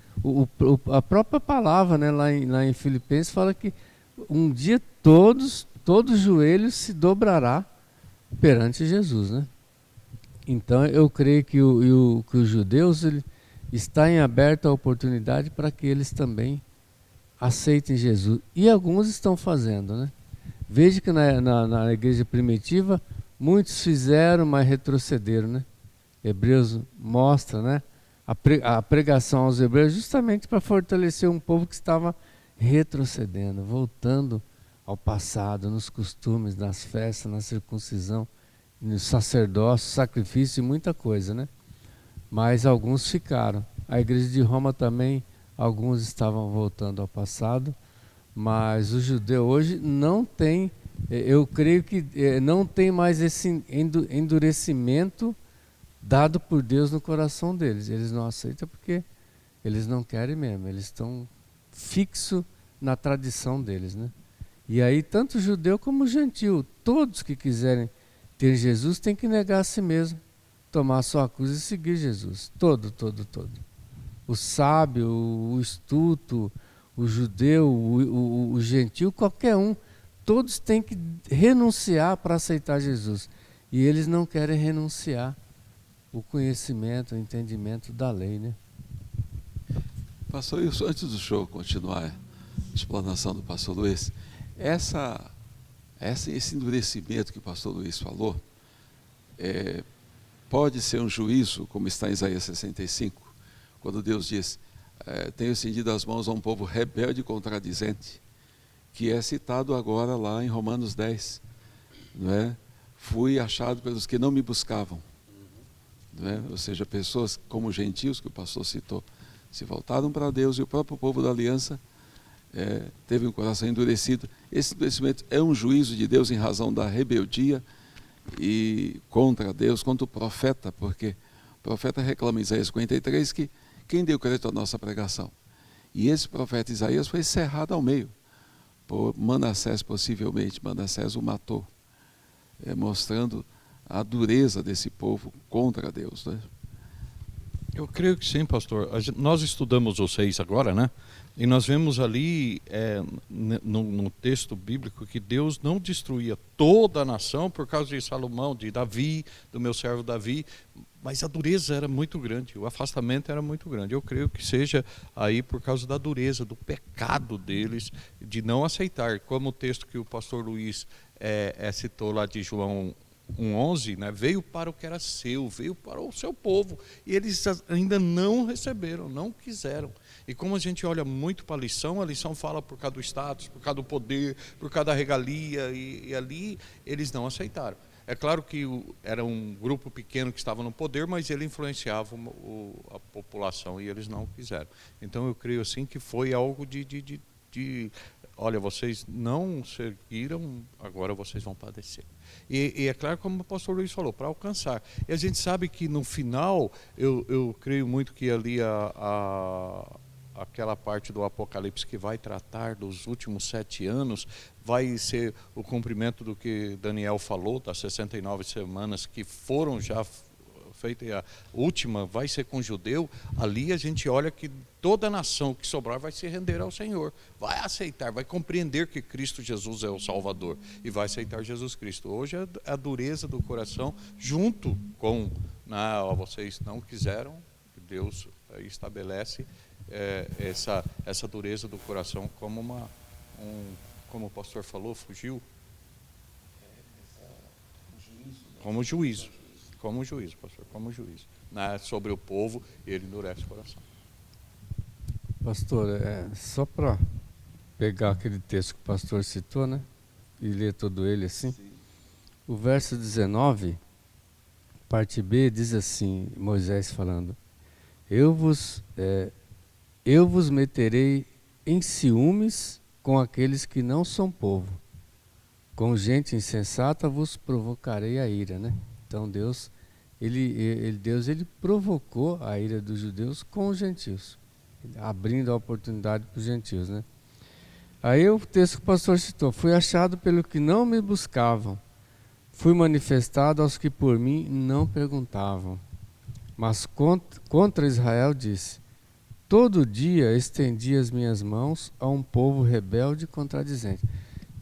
a própria palavra, né, lá em Filipenses fala que um dia todo joelho se dobrará perante Jesus, né? Então eu creio que os judeus está em aberto a oportunidade para que eles também aceitem Jesus. E alguns estão fazendo, né? Veja que na igreja primitiva, muitos fizeram, mas retrocederam, né? Hebreus mostra, né? A pregação aos hebreus justamente para fortalecer um povo que estava retrocedendo, voltando ao passado, nos costumes, nas festas, na circuncisão, no sacerdócio, sacrifício e muita coisa, né? Mas alguns ficaram. A igreja de Roma também, alguns estavam voltando ao passado, mas o judeu hoje não tem, eu creio que não tem mais esse endurecimento dado por Deus no coração deles. Eles não aceitam porque eles não querem mesmo, eles estão fixos na tradição deles, né? E aí tanto o judeu como o gentil, todos que quiserem ter Jesus têm que negar a si mesmo, tomar a sua cruz e seguir Jesus, todo. O sábio, o astuto, o judeu, o gentil, qualquer um, todos têm que renunciar para aceitar Jesus. E eles não querem renunciar o conhecimento, o entendimento da lei, né? Pastor Wilson, antes do show continuar a explanação do pastor Luiz, esse endurecimento que o pastor Luiz falou, pode ser um juízo, como está em Isaías 65, quando Deus diz, tenho estendido as mãos a um povo rebelde e contradizente, que é citado agora lá em Romanos 10, não é? Fui achado pelos que não me buscavam, não é? Ou seja, pessoas como gentios, que o pastor citou, se voltaram para Deus, e o próprio povo da aliança teve um coração endurecido. Esse endurecimento é um juízo de Deus em razão da rebeldia e contra Deus, contra o profeta, porque o profeta reclama em Isaías 53 que quem deu crédito à nossa pregação? E esse profeta Isaías foi cerrado ao meio por Manassés, possivelmente. Manassés o matou, mostrando a dureza desse povo contra Deus, né? Eu creio que sim, pastor. Nós estudamos os 6 agora, né? E nós vemos ali no texto bíblico que Deus não destruía toda a nação por causa de Salomão, de Davi, do meu servo Davi, mas a dureza era muito grande, o afastamento era muito grande. Eu creio que seja aí por causa da dureza, do pecado deles, de não aceitar, como o texto que o pastor Luiz citou lá de João 1,11, né? Veio para o que era seu, veio para o seu povo, e eles ainda não receberam, não quiseram. E como a gente olha muito para a lição fala por causa do status, por causa do poder, por causa da regalia, e ali eles não aceitaram. É claro que era um grupo pequeno que estava no poder, mas ele influenciava a população e eles não quiseram. Então eu creio assim que foi algo de olha, vocês não seguiram, agora vocês vão padecer. E é claro, como o pastor Luiz falou, para alcançar. E a gente sabe que no final, eu creio muito que ali aquela parte do Apocalipse que vai tratar dos últimos 7 anos, vai ser o cumprimento do que Daniel falou, das 69 semanas que foram já feita e a última vai ser com o judeu, ali a gente olha que toda a nação que sobrar vai se render ao Senhor, vai aceitar, vai compreender que Cristo Jesus é o Salvador e vai aceitar Jesus Cristo. Hoje a dureza do coração, junto com vocês não quiseram, Deus estabelece essa dureza do coração como como o pastor falou, fugiu. Como juízo, pastor, como juízo. Sobre o povo, ele endurece o coração. Pastor, só para pegar aquele texto que o pastor citou, né? E ler todo ele assim. Sim. O verso 19, parte B, diz assim, Moisés falando: Eu vos meterei em ciúmes com aqueles que não são povo. Com gente insensata vos provocarei a ira, né? Então Deus provocou a ira dos judeus com os gentios, abrindo a oportunidade para os gentios, né? Aí o texto que o pastor citou: fui achado pelo que não me buscavam, fui manifestado aos que por mim não perguntavam. Mas contra Israel disse: todo dia estendi as minhas mãos a um povo rebelde e contradizente.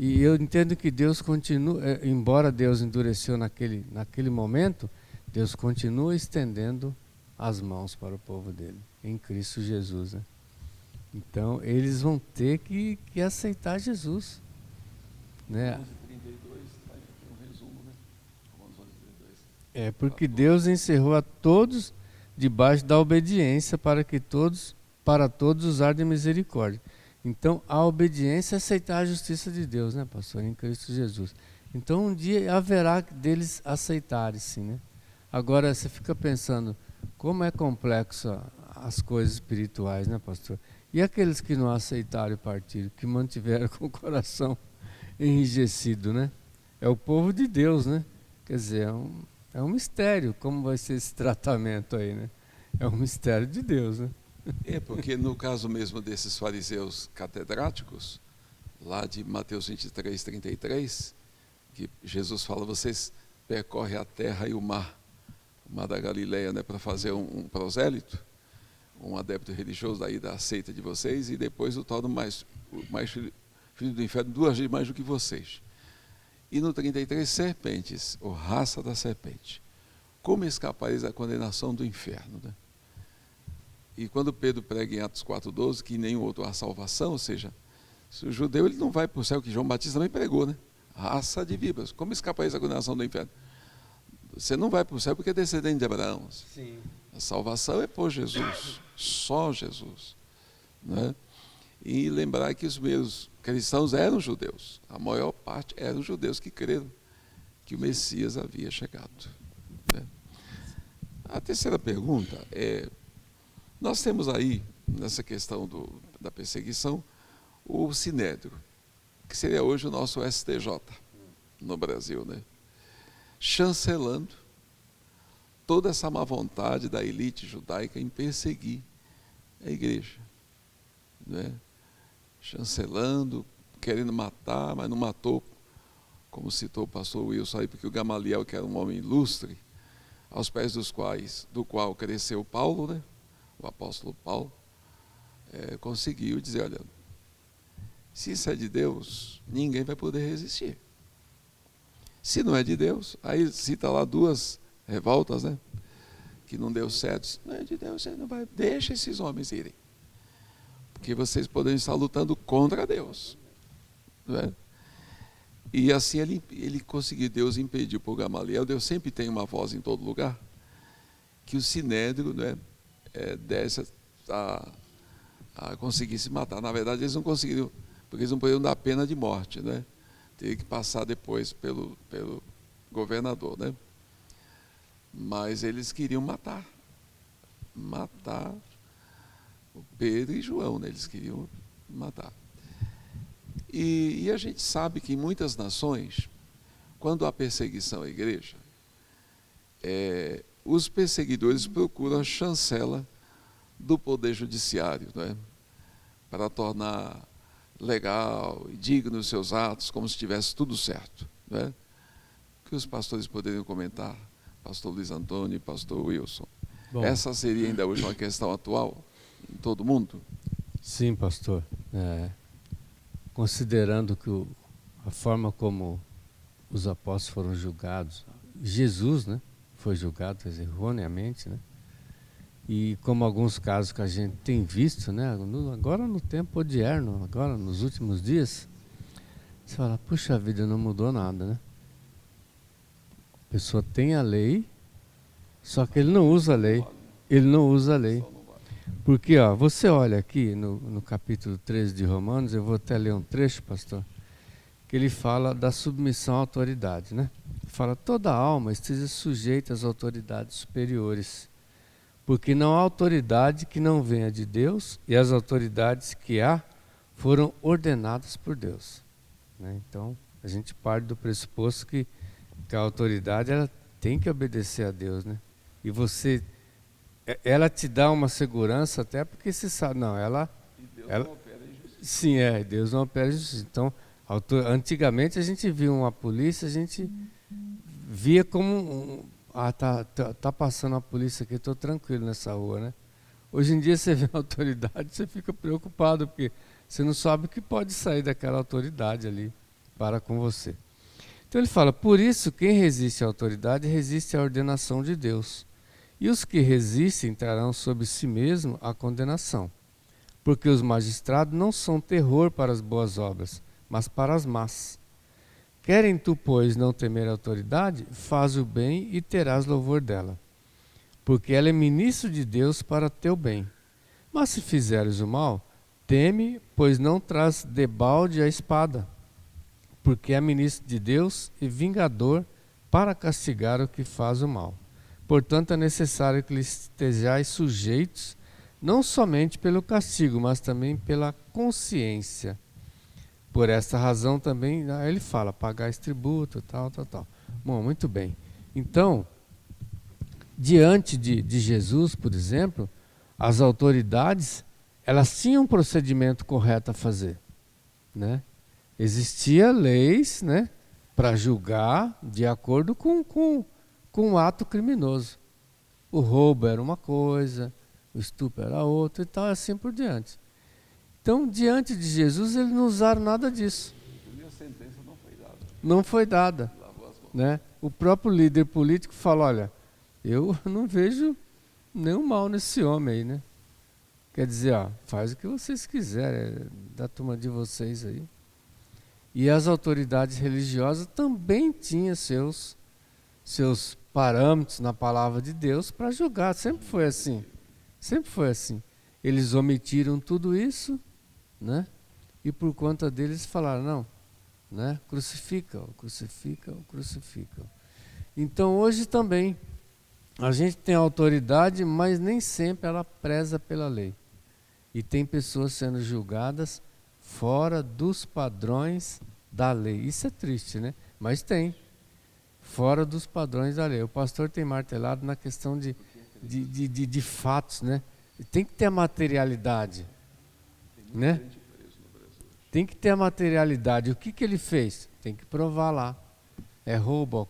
E eu entendo que Deus continua, embora Deus endureceu naquele momento, Deus continua estendendo as mãos para o povo dele, em Cristo Jesus, né? Então, eles vão ter que aceitar Jesus, né? 32, um resumo, né? Porque Deus encerrou a todos debaixo da obediência para todos usar de misericórdia. Então, a obediência é aceitar a justiça de Deus, né, pastor, em Cristo Jesus. Então, um dia haverá deles aceitarem, sim, né? Agora, você fica pensando, como é complexo as coisas espirituais, né, pastor? E aqueles que não aceitaram o partido, que mantiveram com o coração enrijecido, né? É o povo de Deus, né? Quer dizer, é um mistério como vai ser esse tratamento aí, né? É um mistério de Deus, né? Porque no caso mesmo desses fariseus catedráticos, lá de Mateus 23, 33, que Jesus fala: vocês percorrem a terra e o mar da Galileia, né, para fazer um prosélito, um adepto religioso daí da seita de vocês, e depois o tornam mais filho do inferno 2 vezes mais do que vocês. E no 33, serpentes, ou raça da serpente. Como escapareis da condenação do inferno, né? E quando Pedro prega em Atos 4,12, que em nenhum outro há salvação, ou seja, se o judeu ele não vai para o céu, que João Batista também pregou, né? Raça de víboras, como escapareis da condenação do inferno? Você não vai para o céu porque é descendente de Abraão. Sim. A salvação é por Jesus, só Jesus, né? E lembrar que os primeiros cristãos eram judeus, a maior parte eram judeus que creram que o Messias havia chegado, né? A terceira pergunta é: nós temos aí, nessa questão da perseguição, o Sinédrio, que seria hoje o nosso STJ no Brasil, né? Chancelando toda essa má vontade da elite judaica em perseguir a igreja, né? Chancelando, querendo matar, mas não matou, como citou o pastor Wilson aí, porque o Gamaliel, que era um homem ilustre, aos pés do qual cresceu Paulo, né? O apóstolo Paulo, conseguiu dizer: olha, se isso é de Deus, ninguém vai poder resistir. Se não é de Deus, aí cita lá 2 revoltas, né? Que não deu certo. Se não é de Deus, você não vai, deixa esses homens irem, porque vocês podem estar lutando contra Deus, não é? E assim ele conseguiu, Deus impediu por Gamaliel. Deus sempre tem uma voz em todo lugar, que o Sinédrio, né, desse a conseguir se matar. Na verdade, eles não conseguiram, porque eles não podiam dar pena de morte, né? Teria que passar depois pelo governador, né? Mas eles queriam matar o Pedro e João, né? Eles queriam matar. E a gente sabe que em muitas nações, quando há perseguição à igreja, os perseguidores procuram a chancela do poder judiciário, não é? Para tornar legal e digno os seus atos, como se tivesse tudo certo, não é? O que os pastores poderiam comentar, pastor Luiz Antônio e pastor Wilson. Bom, Essa seria ainda hoje uma questão atual em todo mundo? sim, pastor. Considerando que a forma como os apóstolos foram julgados, Jesus, né, foi julgado erroneamente, né? E como alguns casos que a gente tem visto, né, agora no tempo odierno, agora nos últimos dias, você fala, puxa vida, não mudou nada, né? A pessoa tem a lei, só que ele não usa a lei. Ele não usa a lei. Porque, ó, você olha aqui no capítulo 13 de Romanos, eu vou até ler um trecho, pastor, que ele fala da submissão à autoridade, né? Fala, toda alma esteja sujeita às autoridades superiores, porque não há autoridade que não venha de Deus, e as autoridades que há foram ordenadas por Deus, né? Então, a gente parte do pressuposto que a autoridade ela tem que obedecer a Deus, né? E ela te dá uma segurança até porque você sabe, não, ela não opera em justiça. Sim, Deus não opera em justiça. Então, antigamente a gente via uma polícia, a gente via como tá passando a polícia aqui, estou tranquilo nessa rua, né? Hoje em dia você vê a autoridade, você fica preocupado, porque você não sabe o que pode sair daquela autoridade ali para com você. Então ele fala, por isso quem resiste à autoridade resiste à ordenação de Deus. E os que resistem trarão sobre si mesmo a condenação. Porque os magistrados não são terror para as boas obras, mas para as más. Querem tu, pois, não temer a autoridade? Faz o bem e terás louvor dela. Porque ela é ministro de Deus para teu bem. Mas se fizeres o mal, teme, pois não traz debalde a espada. Porque é ministro de Deus e vingador para castigar o que faz o mal. Portanto, é necessário que lhes estejais sujeitos, não somente pelo castigo, mas também pela consciência. Por esta razão também, ele fala, pagais tributo, tal. Bom, muito bem. Então, diante de Jesus, por exemplo, as autoridades, elas tinham um procedimento correto a fazer, né? Existiam leis, né, para julgar de acordo com um ato criminoso. O roubo era uma coisa, o estupro era outra e tal, assim por diante. Então, diante de Jesus, eles não usaram nada disso. E a sentença não foi dada. Não foi dada. Né? O próprio líder político fala, olha, eu não vejo nenhum mal nesse homem aí, né? Quer dizer, ó, faz o que vocês quiserem, da turma de vocês aí. E as autoridades religiosas também tinham seus parâmetros na palavra de Deus para julgar. Sempre foi assim. Sempre foi assim. Eles omitiram tudo isso, né? E por conta deles falaram, não, né? Crucifica-o. Então hoje também a gente tem autoridade, mas nem sempre ela preza pela lei. E tem pessoas sendo julgadas fora dos padrões da lei. Isso é triste, né? Mas tem. Fora dos padrões da lei. O pastor tem martelado na questão de fatos, né? Tem que ter a materialidade, né? Tem que ter a materialidade. O que ele fez? Tem que provar lá. É roubo?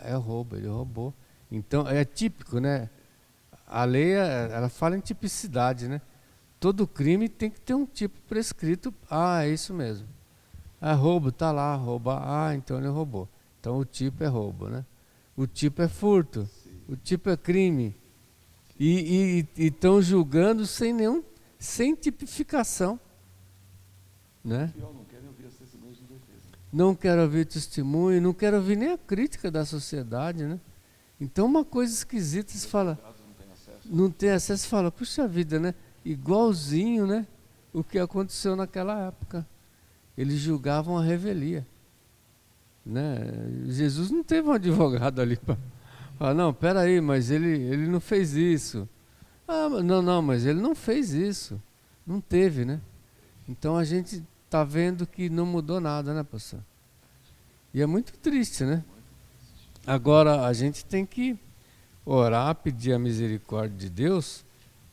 É roubo, ele roubou. Então, é típico, né? A lei, ela fala em tipicidade, né? Todo crime tem que ter um tipo prescrito. Ah, é isso mesmo. É roubo, está lá, rouba. Ah, então ele roubou. Então o tipo é roubo, né? O tipo é furto. O tipo é crime. E estão julgando sem tipificação. Né? Não quero ouvir testemunho, não quero ouvir nem a crítica da sociedade, né? Então uma coisa esquisita, você fala, não tem acesso, fala, puxa vida, né? Igualzinho, né? O que aconteceu naquela época. Eles julgavam a revelia, né? Jesus não teve um advogado ali para falar, não, peraí, mas ele não fez isso. Ah, não, mas ele não fez isso. Não teve, né? Então a gente está vendo que não mudou nada, né, pastor? E é muito triste, né? Agora a gente tem que orar, pedir a misericórdia de Deus,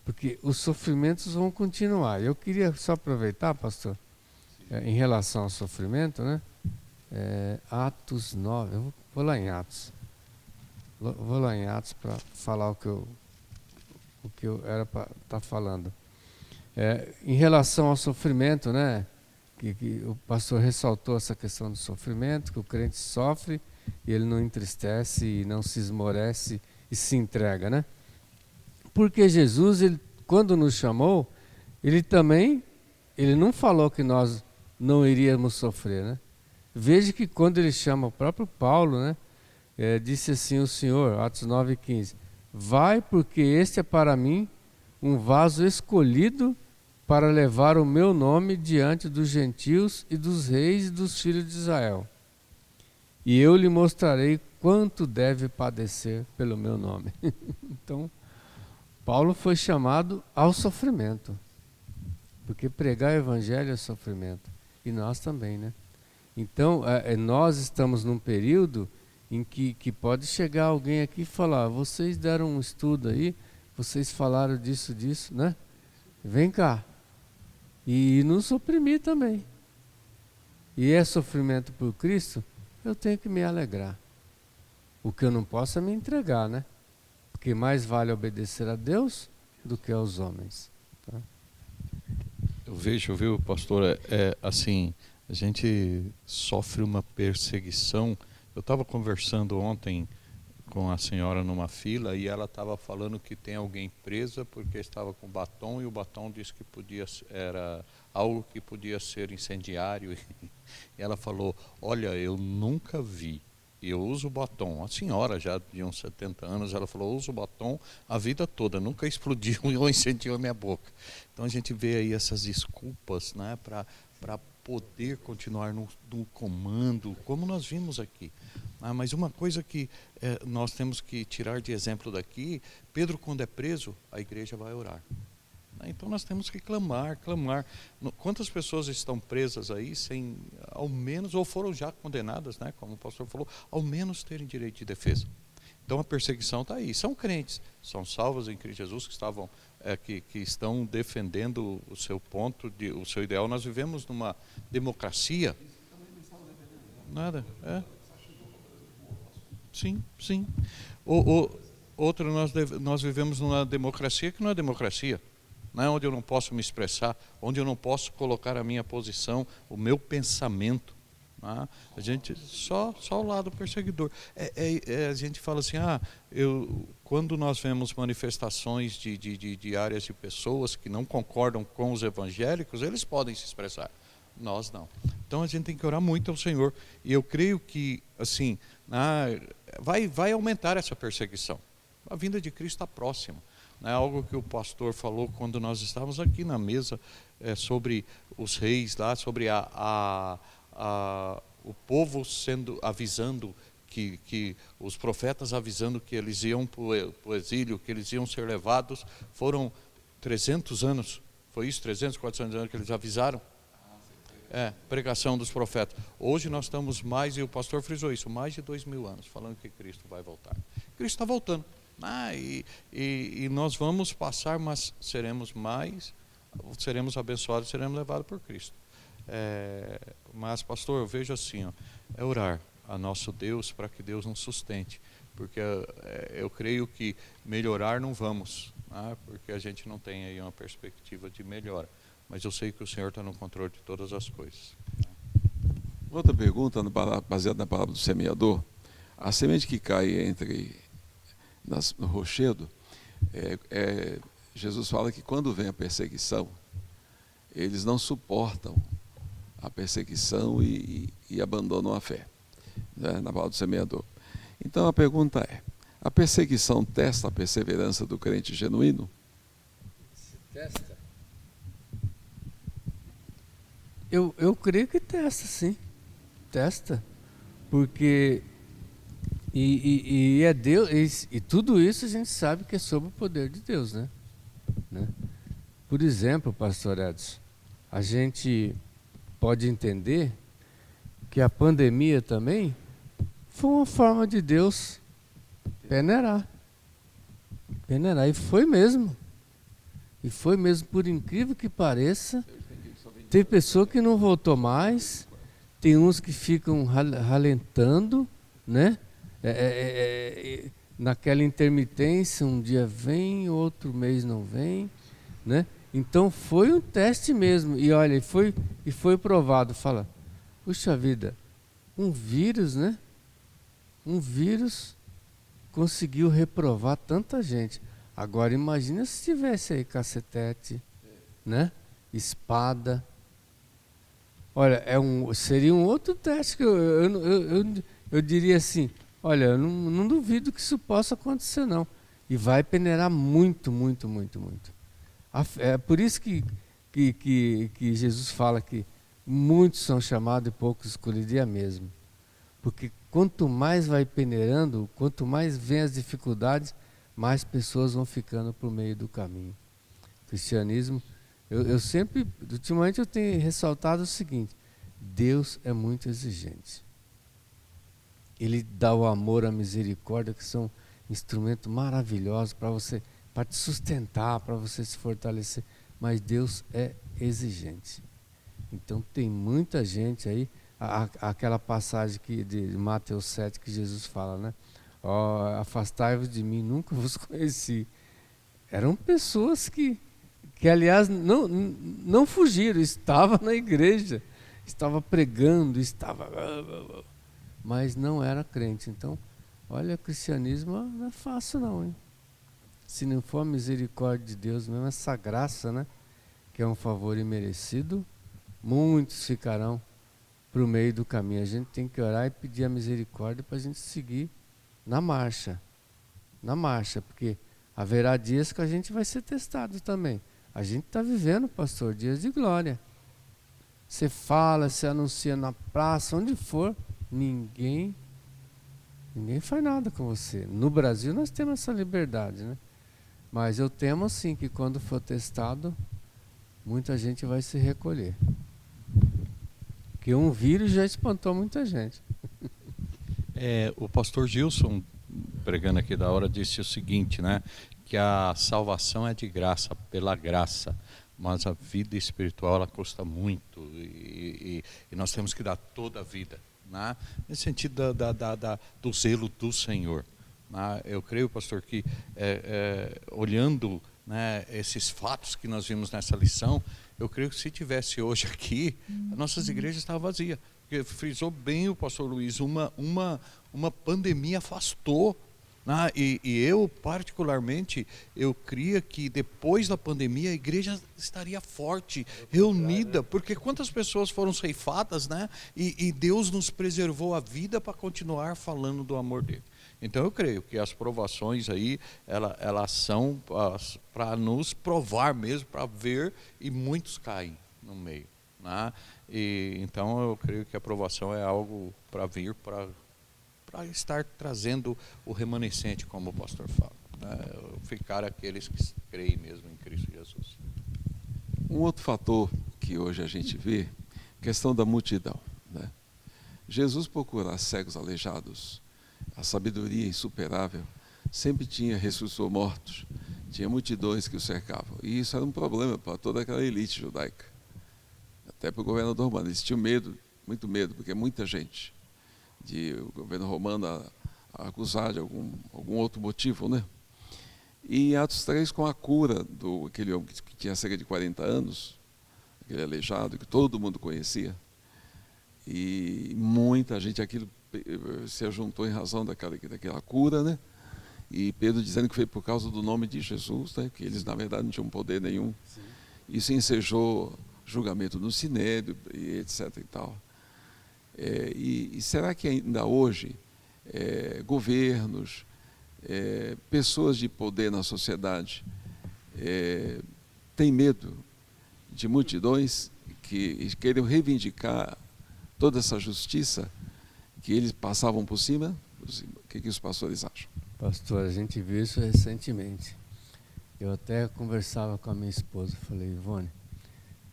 porque os sofrimentos vão continuar. Eu queria só aproveitar, pastor, em relação ao sofrimento, né? Atos 9, eu vou lá em Atos. Vou lá em Atos para falar o que eu era para estar falando. Em relação ao sofrimento, né? Que o pastor ressaltou essa questão do sofrimento, que o crente sofre e ele não entristece e não se esmorece e se entrega, né? Porque Jesus, ele, quando nos chamou, ele não falou que nós não iríamos sofrer, né? Veja que quando ele chama o próprio Paulo, né? Disse assim o Senhor, Atos 9,15, vai porque este é para mim um vaso escolhido para levar o meu nome diante dos gentios e dos reis e dos filhos de Israel. E eu lhe mostrarei quanto deve padecer pelo meu nome. Então, Paulo foi chamado ao sofrimento, porque pregar o evangelho é sofrimento, e nós também, né? Então, nós estamos num período em que pode chegar alguém aqui e falar, vocês deram um estudo aí, vocês falaram disso, né? Vem cá. E nos oprimir também. E é sofrimento por Cristo, eu tenho que me alegrar. O que eu não posso é me entregar, né? Porque mais vale obedecer a Deus do que aos homens. Tá? Eu vejo, viu, pastor, assim, a gente sofre uma perseguição. Eu estava conversando ontem com a senhora numa fila e ela estava falando que tem alguém presa porque estava com batom e o batom disse que era algo que podia ser incendiário. E ela falou, olha, eu nunca vi, eu uso batom. A senhora já de uns 70 anos, ela falou, eu uso batom a vida toda, nunca explodiu ou incendiou a minha boca. Então a gente vê aí essas desculpas, né, para poder continuar no comando, como nós vimos aqui. Mas uma coisa que nós temos que tirar de exemplo daqui, Pedro, quando é preso, a igreja vai orar. Então nós temos que clamar. Quantas pessoas estão presas aí sem, ao menos, ou foram já condenadas, né, como o pastor falou, ao menos terem direito de defesa? Então a perseguição está aí. São crentes, são salvos em Cristo Jesus, que estão defendendo o seu ponto, o seu ideal. Nós vivemos numa democracia. Nada, Sim. Outro, nós vivemos numa democracia que não é democracia, né? Onde eu não posso me expressar, onde eu não posso colocar a minha posição, o meu pensamento. Né? A gente só o lado perseguidor. A gente fala assim, quando nós vemos manifestações de áreas de pessoas que não concordam com os evangélicos, eles podem se expressar. Nós não. Então a gente tem que orar muito ao Senhor. E eu creio que, assim, vai aumentar essa perseguição. A vinda de Cristo está próxima. Né? Algo que o pastor falou quando nós estávamos aqui na mesa sobre os reis lá, sobre o povo avisando que os profetas avisando que eles iam para o exílio, que eles iam ser levados. Foram 300 anos, foi isso? 300, 400 anos que eles avisaram? Pregação dos profetas. Hoje nós estamos e o pastor frisou isso, mais de 2000 anos, falando que Cristo vai voltar. Cristo está voltando. E nós vamos passar, mas seremos abençoados, seremos levados por Cristo. Mas, pastor, eu vejo assim, é orar a nosso Deus para que Deus nos sustente. Porque eu creio que melhorar não vamos, porque a gente não tem aí uma perspectiva de melhora. Mas eu sei que o Senhor está no controle de todas as coisas. Outra pergunta, baseada na palavra do semeador. A semente que cai no rochedo, Jesus fala que quando vem a perseguição, eles não suportam a perseguição e abandonam a fé, né, na palavra do semeador. Então a pergunta é, a perseguição testa a perseverança do crente genuíno? Se testa? Eu creio que testa, sim. Testa. Porque é Deus, e tudo isso a gente sabe que é sob o poder de Deus, né? Por exemplo, pastor Edson, a gente pode entender que a pandemia também foi uma forma de Deus peneirar. E foi mesmo. Por incrível que pareça. Tem pessoa que não voltou mais, tem uns que ficam ralentando, né? naquela intermitência, um dia vem, outro mês não vem, né? Então foi um teste mesmo, e olha, e foi provado. Fala, puxa vida, um vírus, né? Um vírus conseguiu reprovar tanta gente. Agora imagina se tivesse aí cacetete, né? Espada. Olha, seria um outro teste que eu diria assim, olha, eu não duvido que isso possa acontecer não. E vai peneirar muito, muito, muito, muito. É por isso que Jesus fala que muitos são chamados e poucos escolhidos, e é mesmo. Porque quanto mais vai peneirando, quanto mais vem as dificuldades, mais pessoas vão ficando por meio do caminho. O cristianismo, eu sempre, ultimamente eu tenho ressaltado o seguinte, Deus é muito exigente. Ele dá o amor, a misericórdia, que são instrumentos maravilhosos para te sustentar, para você se fortalecer. Mas Deus é exigente. Então tem muita gente aí, aquela passagem de Mateus 7 que Jesus fala, né? Afastai-vos de mim, nunca vos conheci. Eram pessoas que aliás não fugiram, estavam na igreja, estava pregando, mas não era crente. Então, olha, o cristianismo não é fácil não, hein? Se não for a misericórdia de Deus mesmo, essa graça, né? Que é um favor imerecido, muitos ficarão para o meio do caminho. A gente tem que orar e pedir a misericórdia para a gente seguir na marcha, porque haverá dias que a gente vai ser testado também. A gente está vivendo, pastor, dias de glória. Você fala, você anuncia na praça, onde for, ninguém faz nada com você. No Brasil nós temos essa liberdade, né? Mas eu temo assim que quando for testado, muita gente vai se recolher. Porque um vírus já espantou muita gente. O pastor Gilson, pregando aqui da hora, disse o seguinte, né? Que a salvação é de graça, pela graça, mas a vida espiritual ela custa muito e nós temos que dar toda a vida, né? Nesse sentido do zelo do Senhor, né? Eu creio, pastor, que olhando, né, esses fatos que nós vimos nessa lição, eu creio que se tivesse hoje aqui, as nossas igrejas estavam vazias. Porque frisou bem o pastor Luiz, uma pandemia afastou. E eu, particularmente, eu cria que depois da pandemia a igreja estaria forte, reunida, porque quantas pessoas foram ceifadas, né? E Deus nos preservou a vida para continuar falando do amor dele. Então eu creio que as provações aí, elas são para nos provar mesmo, para ver, e muitos caem no meio, né? Então eu creio que a provação é algo para vir, para estar trazendo o remanescente, como o pastor fala, né? Ficar aqueles que creem mesmo em Cristo Jesus. Um outro fator que hoje a gente vê, questão da multidão, né? Jesus procura cegos, aleijados, a sabedoria insuperável, sempre ressuscitou mortos, tinha multidões que o cercavam, e isso era um problema para toda aquela elite judaica, até para o governador romano. Eles tinham medo, muito medo, porque muita gente o governo romano a acusar de algum outro motivo, né? E em Atos 3, com a cura aquele homem que tinha cerca de 40 anos, aquele aleijado, que todo mundo conhecia, e muita gente, aquilo se ajuntou em razão daquela cura, né? E Pedro dizendo que foi por causa do nome de Jesus, né? Que eles na verdade não tinham poder nenhum. Sim. Isso ensejou julgamento no Sinédrio, e etc. e tal. E será que ainda hoje governos, pessoas de poder na sociedade têm medo de multidões que querem reivindicar toda essa justiça que eles passavam por cima? O que os pastores acham? Pastor, a gente viu isso recentemente. Eu até conversava com a minha esposa, falei, Ivone,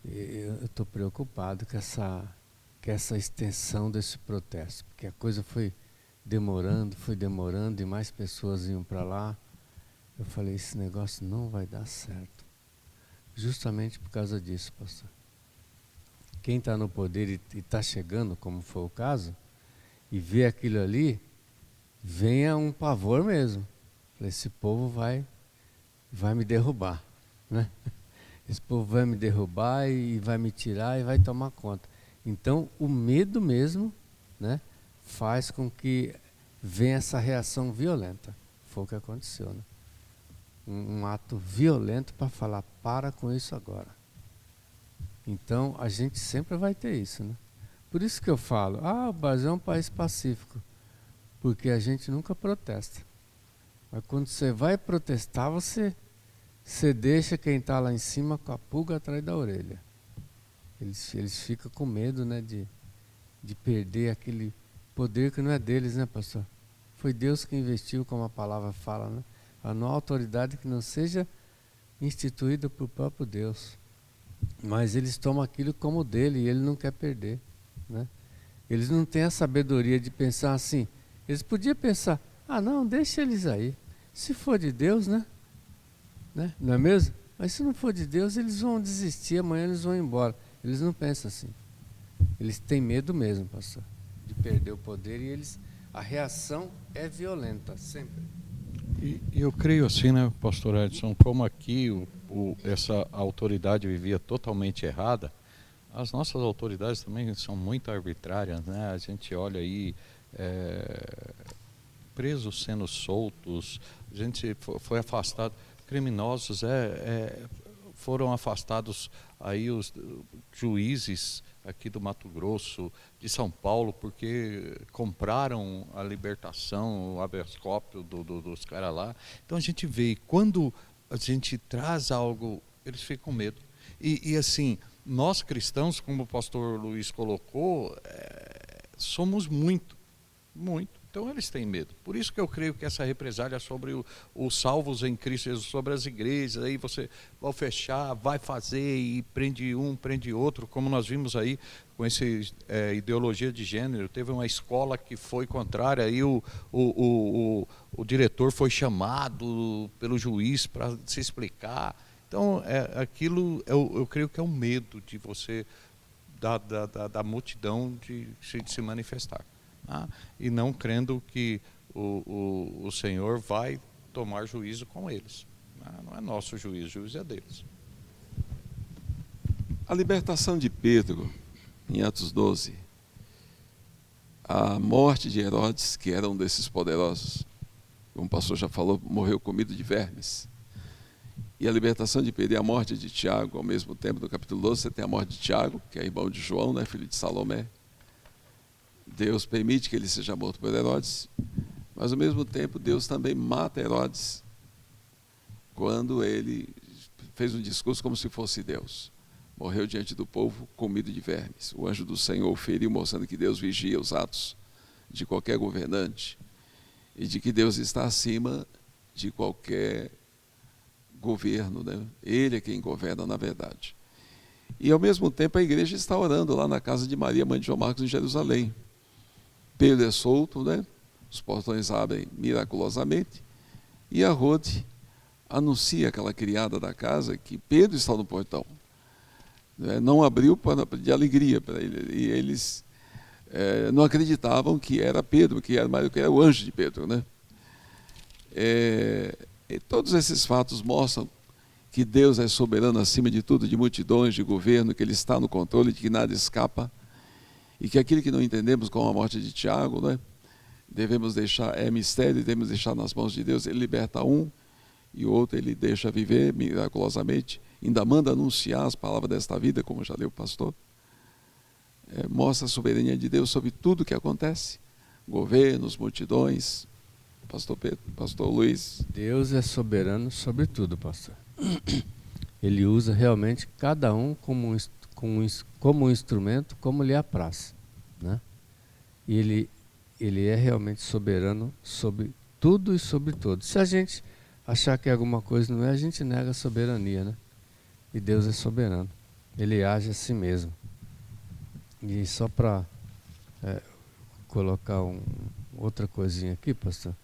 eu estou preocupado com essa extensão desse protesto, porque a coisa foi demorando, e mais pessoas iam para lá. Eu falei, esse negócio não vai dar certo. Justamente por causa disso, pastor. Quem está no poder e está chegando, como foi o caso, e vê aquilo ali, venha um pavor mesmo. Falei, esse povo vai me derrubar, né? Esse povo vai me derrubar e vai me tirar e vai tomar conta. Então, o medo mesmo, né, faz com que venha essa reação violenta. Foi o que aconteceu, né? Um ato violento para falar, para com isso agora. Então, a gente sempre vai ter isso, né? Por isso que eu falo, o Brasil é um país pacífico, porque a gente nunca protesta. Mas quando você vai protestar, você deixa quem está lá em cima com a pulga atrás da orelha. Eles ficam com medo, né, de perder aquele poder que não é deles, né, pastor? Foi Deus que investiu, como a palavra fala, né? Não há autoridade que não seja instituída por próprio Deus. Mas eles tomam aquilo como dele e ele não quer perder, né? Eles não têm a sabedoria de pensar assim. Eles podiam pensar, não, deixa eles aí. Se for de Deus, né? Não é mesmo? Mas se não for de Deus, eles vão desistir, amanhã eles vão embora. Eles não pensam assim. Eles têm medo mesmo, pastor, de perder o poder e a reação é violenta, sempre. E eu creio assim, né, pastor Edson, como aqui essa autoridade vivia totalmente errada, as nossas autoridades também são muito arbitrárias, né? A gente olha aí, presos sendo soltos, a gente foi afastado, criminosos foram afastados aí os juízes aqui do Mato Grosso, de São Paulo, porque compraram a libertação, o habeas corpus dos caras lá. Então a gente vê, quando a gente traz algo, eles ficam com medo. E assim, nós cristãos, como o pastor Luiz colocou, somos muito. Então eles têm medo. Por isso que eu creio que essa represália sobre os salvos em Cristo Jesus, sobre as igrejas, aí você vai fechar, vai fazer e prende um, prende outro, como nós vimos aí com essa ideologia de gênero. Teve uma escola que foi contrária, aí o diretor foi chamado pelo juiz para se explicar. Então aquilo eu creio que é um medo de você, da multidão de se manifestar. E não crendo que o Senhor vai tomar juízo com eles. Não é nosso juízo, o juízo é deles. A libertação de Pedro, em Atos 12, a morte de Herodes, que era um desses poderosos, como o pastor já falou, morreu comido de vermes. E a libertação de Pedro e a morte de Tiago, ao mesmo tempo, no capítulo 12, você tem a morte de Tiago, que é irmão de João, né, filho de Salomé. Deus permite que ele seja morto por Herodes, mas ao mesmo tempo Deus também mata Herodes quando ele fez um discurso como se fosse Deus. Morreu diante do povo comido de vermes. O anjo do Senhor o feriu, mostrando que Deus vigia os atos de qualquer governante e de que Deus está acima de qualquer governo, né? Ele é quem governa na verdade. E ao mesmo tempo a igreja está orando lá na casa de Maria, mãe de João Marcos, em Jerusalém. Pedro é solto, né? Os portões abrem miraculosamente e a Rode anuncia aquela criada da casa que Pedro está no portão. Não abriu de alegria para ele, e eles não acreditavam que era Pedro, que era o anjo de Pedro, né? E todos esses fatos mostram que Deus é soberano acima de tudo, de multidões, de governo, que Ele está no controle, de que nada escapa. E que aquilo que não entendemos, como a morte de Tiago, né, devemos deixar, é mistério, devemos deixar nas mãos de Deus. Ele liberta um e o outro ele deixa viver miraculosamente, ainda manda anunciar as palavras desta vida, como já leu o pastor. Mostra a soberania de Deus sobre tudo que acontece, governos, multidões. Pastor Pedro, pastor Luiz. Deus é soberano sobre tudo, pastor. Ele usa realmente cada um como um instrumento, como lhe apraz, né? E ele é realmente soberano sobre tudo e sobre todos. Se a gente achar que alguma coisa não é, a gente nega a soberania, né? E Deus é soberano. Ele age a si mesmo. E só para colocar outra coisinha aqui, pastor,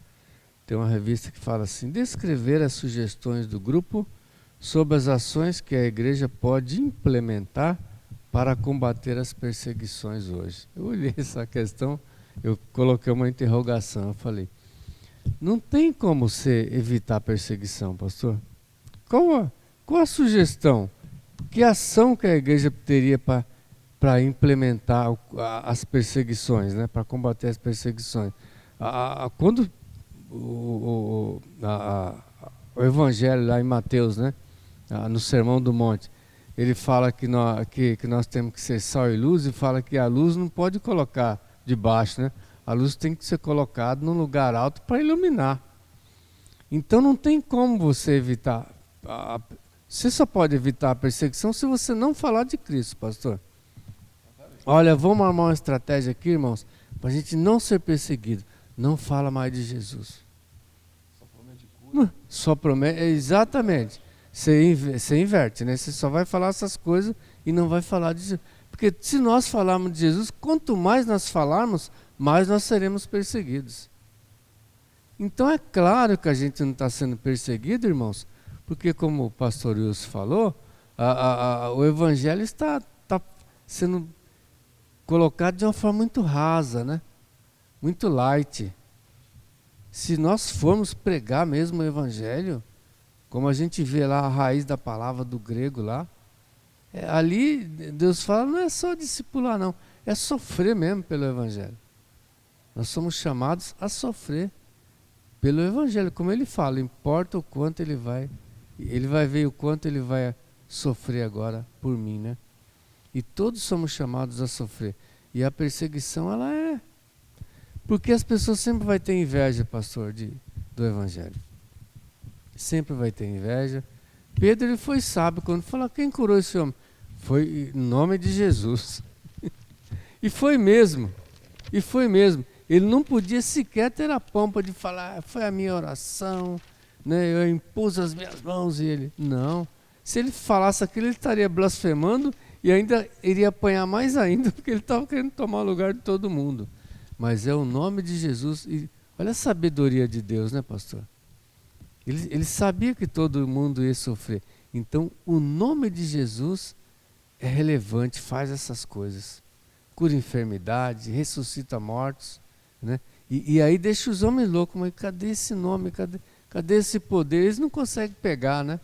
tem uma revista que fala assim: descrever as sugestões do grupo sobre as ações que a igreja pode implementar para combater as perseguições hoje. Eu olhei essa questão, eu coloquei uma interrogação, eu falei, Não tem como você evitar a perseguição, pastor. Qual a sugestão? Que ação que a igreja teria para implementar as perseguições, né? Para combater as perseguições? Quando o Evangelho lá em Mateus, né? No Sermão do Monte, ele fala que nós temos que ser sal e luz, e fala que a luz não pode colocar debaixo, né? A luz tem que ser colocada num lugar alto para iluminar. Então não tem como você evitar. Você só pode evitar a perseguição se você não falar de Cristo, pastor. Olha, vamos armar uma estratégia aqui, irmãos, para a gente não ser perseguido. Não fala mais de Jesus. Só promete, exatamente. Você inverte, né? Você só vai falar essas coisas e não vai falar de Jesus. Porque se nós falarmos de Jesus, quanto mais nós falarmos, mais nós seremos perseguidos. Então é claro que a gente não está sendo perseguido, irmãos, porque como o pastor Wilson falou, o evangelho está sendo colocado de uma forma muito rasa, né? Muito light. Se nós formos pregar mesmo o evangelho, como a gente vê lá a raiz da palavra do grego lá, ali Deus fala, não é só discipular não, é sofrer mesmo pelo evangelho. Nós somos chamados a sofrer pelo evangelho, como ele fala, importa o quanto ele vai ver o quanto ele vai sofrer agora por mim, né? E todos somos chamados a sofrer. E a perseguição, ela é... Porque as pessoas sempre vão ter inveja, pastor, do evangelho. Sempre vai ter inveja. Pedro, ele foi sábio quando falou, quem curou esse homem? Foi em nome de Jesus. E foi mesmo. Ele não podia sequer ter a pompa de falar, foi a minha oração, né? Eu impus as minhas mãos e ele... Não. Se ele falasse aquilo, ele estaria blasfemando e ainda iria apanhar mais ainda, porque ele estava querendo tomar o lugar de todo mundo. Mas é o nome de Jesus. E olha a sabedoria de Deus, né, pastor? Ele sabia que todo mundo ia sofrer. Então, o nome de Jesus é relevante, faz essas coisas. Cura enfermidade, ressuscita mortos, né? E aí deixa os homens loucos, mas cadê esse nome? Cadê esse poder? Eles não conseguem pegar, né?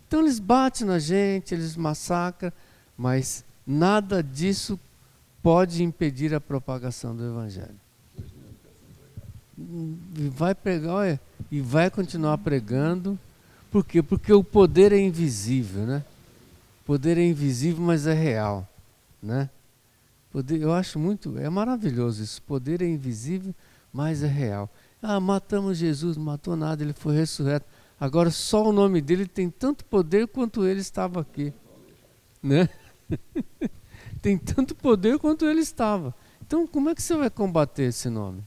Então eles batem na gente, eles massacram, mas nada disso pode impedir a propagação do evangelho. E vai pregar, olha, e vai continuar pregando. Por quê? Porque o poder é invisível, né? O poder é invisível, mas é real, né? Eu acho é maravilhoso isso. O poder é invisível, mas é real. Matamos Jesus, não matou nada, ele foi ressurreto. Agora só o nome dele tem tanto poder quanto ele estava aqui, né? Tem tanto poder quanto ele estava. Então como é que você vai combater esse nome?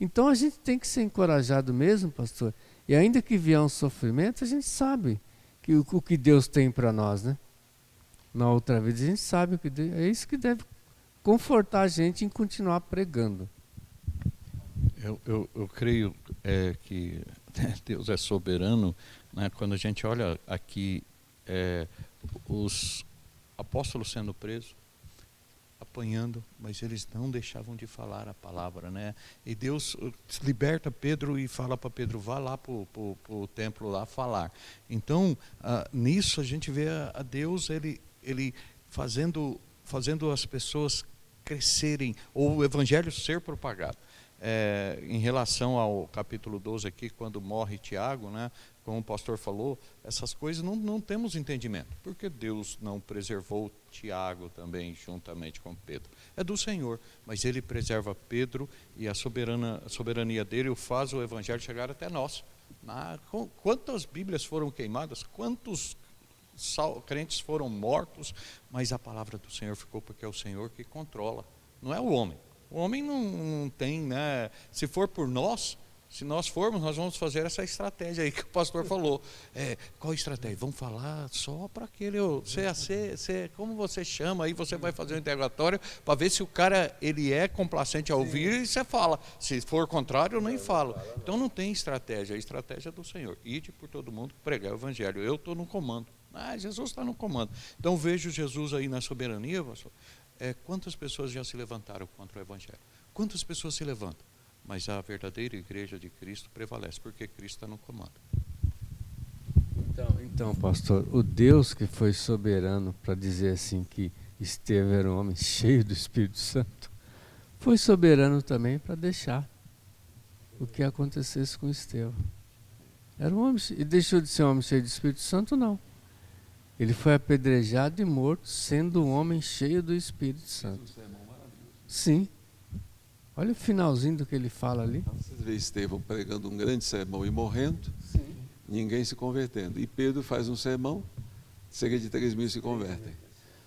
Então a gente tem que ser encorajado mesmo, pastor. E ainda que vier um sofrimento, a gente sabe o que Deus tem para nós, né? Na outra vez a gente sabe que é isso que deve confortar a gente em continuar pregando. Eu creio que Deus é soberano, né? Quando a gente olha aqui os apóstolos sendo presos, apanhando, mas eles não deixavam de falar a palavra, né? E Deus liberta Pedro e fala para Pedro, vá lá para o templo lá falar. Então, nisso a gente vê a Deus, ele fazendo as pessoas crescerem, ou o evangelho ser propagado. Em relação ao capítulo 12 aqui, quando morre Tiago, né, como o pastor falou, essas coisas não temos entendimento. Porque Deus não preservou Tiago também juntamente com Pedro? É do Senhor, mas ele preserva Pedro e a soberania dele faz o evangelho chegar até nós. Quantas Bíblias foram queimadas? Quantos crentes foram mortos? Mas a palavra do Senhor ficou, porque é o Senhor que controla, não é o homem. O homem não tem, né? Se for por nós, se nós formos, nós vamos fazer essa estratégia aí que o pastor falou. Qual estratégia? Vamos falar só para aquele, como você chama, aí você vai fazer um interrogatório para ver se o cara ele é complacente a ouvir. Sim. E você fala. Se for contrário, eu nem falo. Então não tem estratégia, a estratégia é do Senhor. Ide por todo mundo pregar o evangelho. Eu estou no comando. Jesus está no comando. Então vejo Jesus aí na soberania, pastor. Quantas pessoas já se levantaram contra o evangelho? Quantas pessoas se levantam? mas a verdadeira igreja de Cristo prevalece, porque Cristo está no comando. Então, pastor, o Deus que foi soberano para dizer assim que Estevão era um homem cheio do Espírito Santo, foi soberano também para deixar o que acontecesse com Estevão. Era um homem, e deixou de ser um homem cheio do Espírito Santo? Não. Ele foi apedrejado e morto, sendo um homem cheio do Espírito Santo. Sim. Olha o finalzinho do que ele fala ali. Vocês veem Estevão pregando um grande sermão e morrendo, Sim. ninguém se convertendo. E Pedro faz um sermão, cerca de 3.000 se convertem.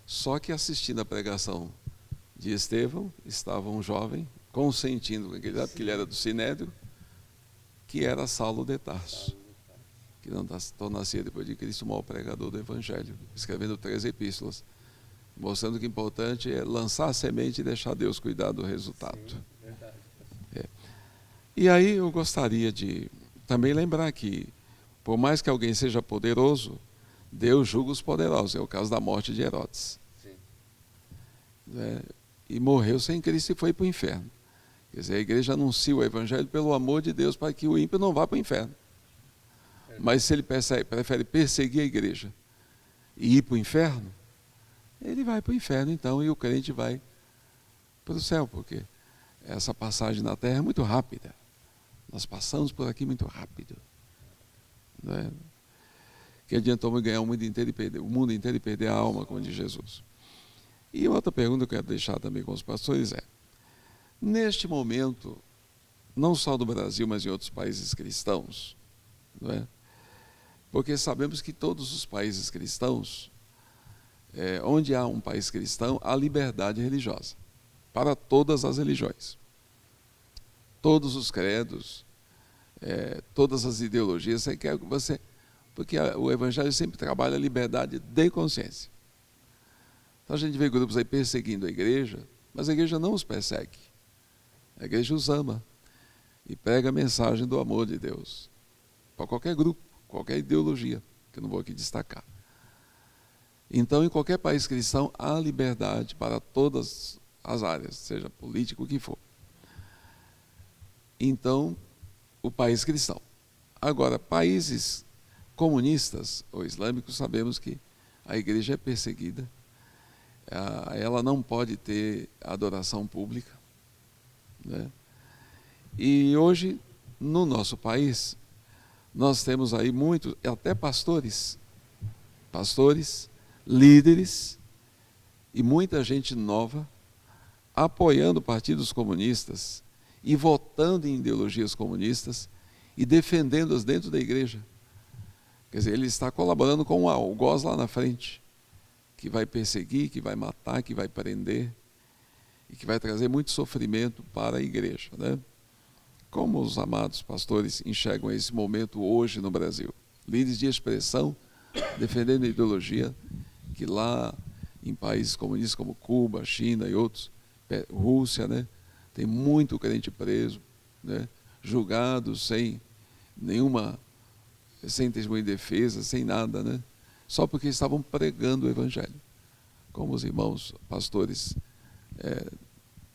Só que assistindo a pregação de Estevão, estava um jovem, consentindo com aquele, porque ele era do Sinédrio, que era Saulo de Tarso, que não tornaria depois de Cristo o maior pregador do Evangelho, escrevendo 3 epístolas, mostrando que o importante é lançar a semente e deixar Deus cuidar do resultado. Sim, verdade. E aí eu gostaria de também lembrar que, por mais que alguém seja poderoso, Deus julga os poderosos. É o caso da morte de Herodes. Sim. E morreu sem Cristo e foi para o inferno. Quer dizer, a igreja anuncia o Evangelho pelo amor de Deus para que o ímpio não vá para o inferno. Mas se ele prefere perseguir a igreja e ir para o inferno, ele vai para o inferno então, e o crente vai para o céu, porque essa passagem na terra é muito rápida. Nós passamos por aqui muito rápido. Que adiantou ganhar o mundo inteiro e perder a alma, como diz Jesus. E outra pergunta que eu quero deixar também com os pastores é: neste momento, não só do Brasil, mas em outros países cristãos, porque sabemos que todos os países cristãos, onde há um país cristão, há liberdade religiosa, para todas as religiões. Todos os credos, todas as ideologias, porque o Evangelho sempre trabalha a liberdade de consciência. Então a gente vê grupos aí perseguindo a igreja, mas a igreja não os persegue. A igreja os ama e prega a mensagem do amor de Deus para qualquer grupo, qualquer ideologia, que eu não vou aqui destacar. Então, em qualquer país cristão, há liberdade para todas as áreas, seja político, o que for. Então, o país cristão. Agora, países comunistas ou islâmicos, sabemos que a igreja é perseguida, ela não pode ter adoração pública, E hoje, no nosso país, nós temos aí muitos, até pastores, líderes e muita gente nova apoiando partidos comunistas e votando em ideologias comunistas e defendendo-as dentro da igreja. Quer dizer, ele está colaborando com o algoz lá na frente, que vai perseguir, que vai matar, que vai prender e que vai trazer muito sofrimento para a igreja, Como os amados pastores enxergam esse momento hoje no Brasil? Líderes de expressão, defendendo a ideologia, que lá em países comunistas como Cuba, China e outros, Rússia, tem muito crente preso, julgado sem testemunho de defesa, sem nada, só porque estavam pregando o Evangelho. Como os irmãos pastores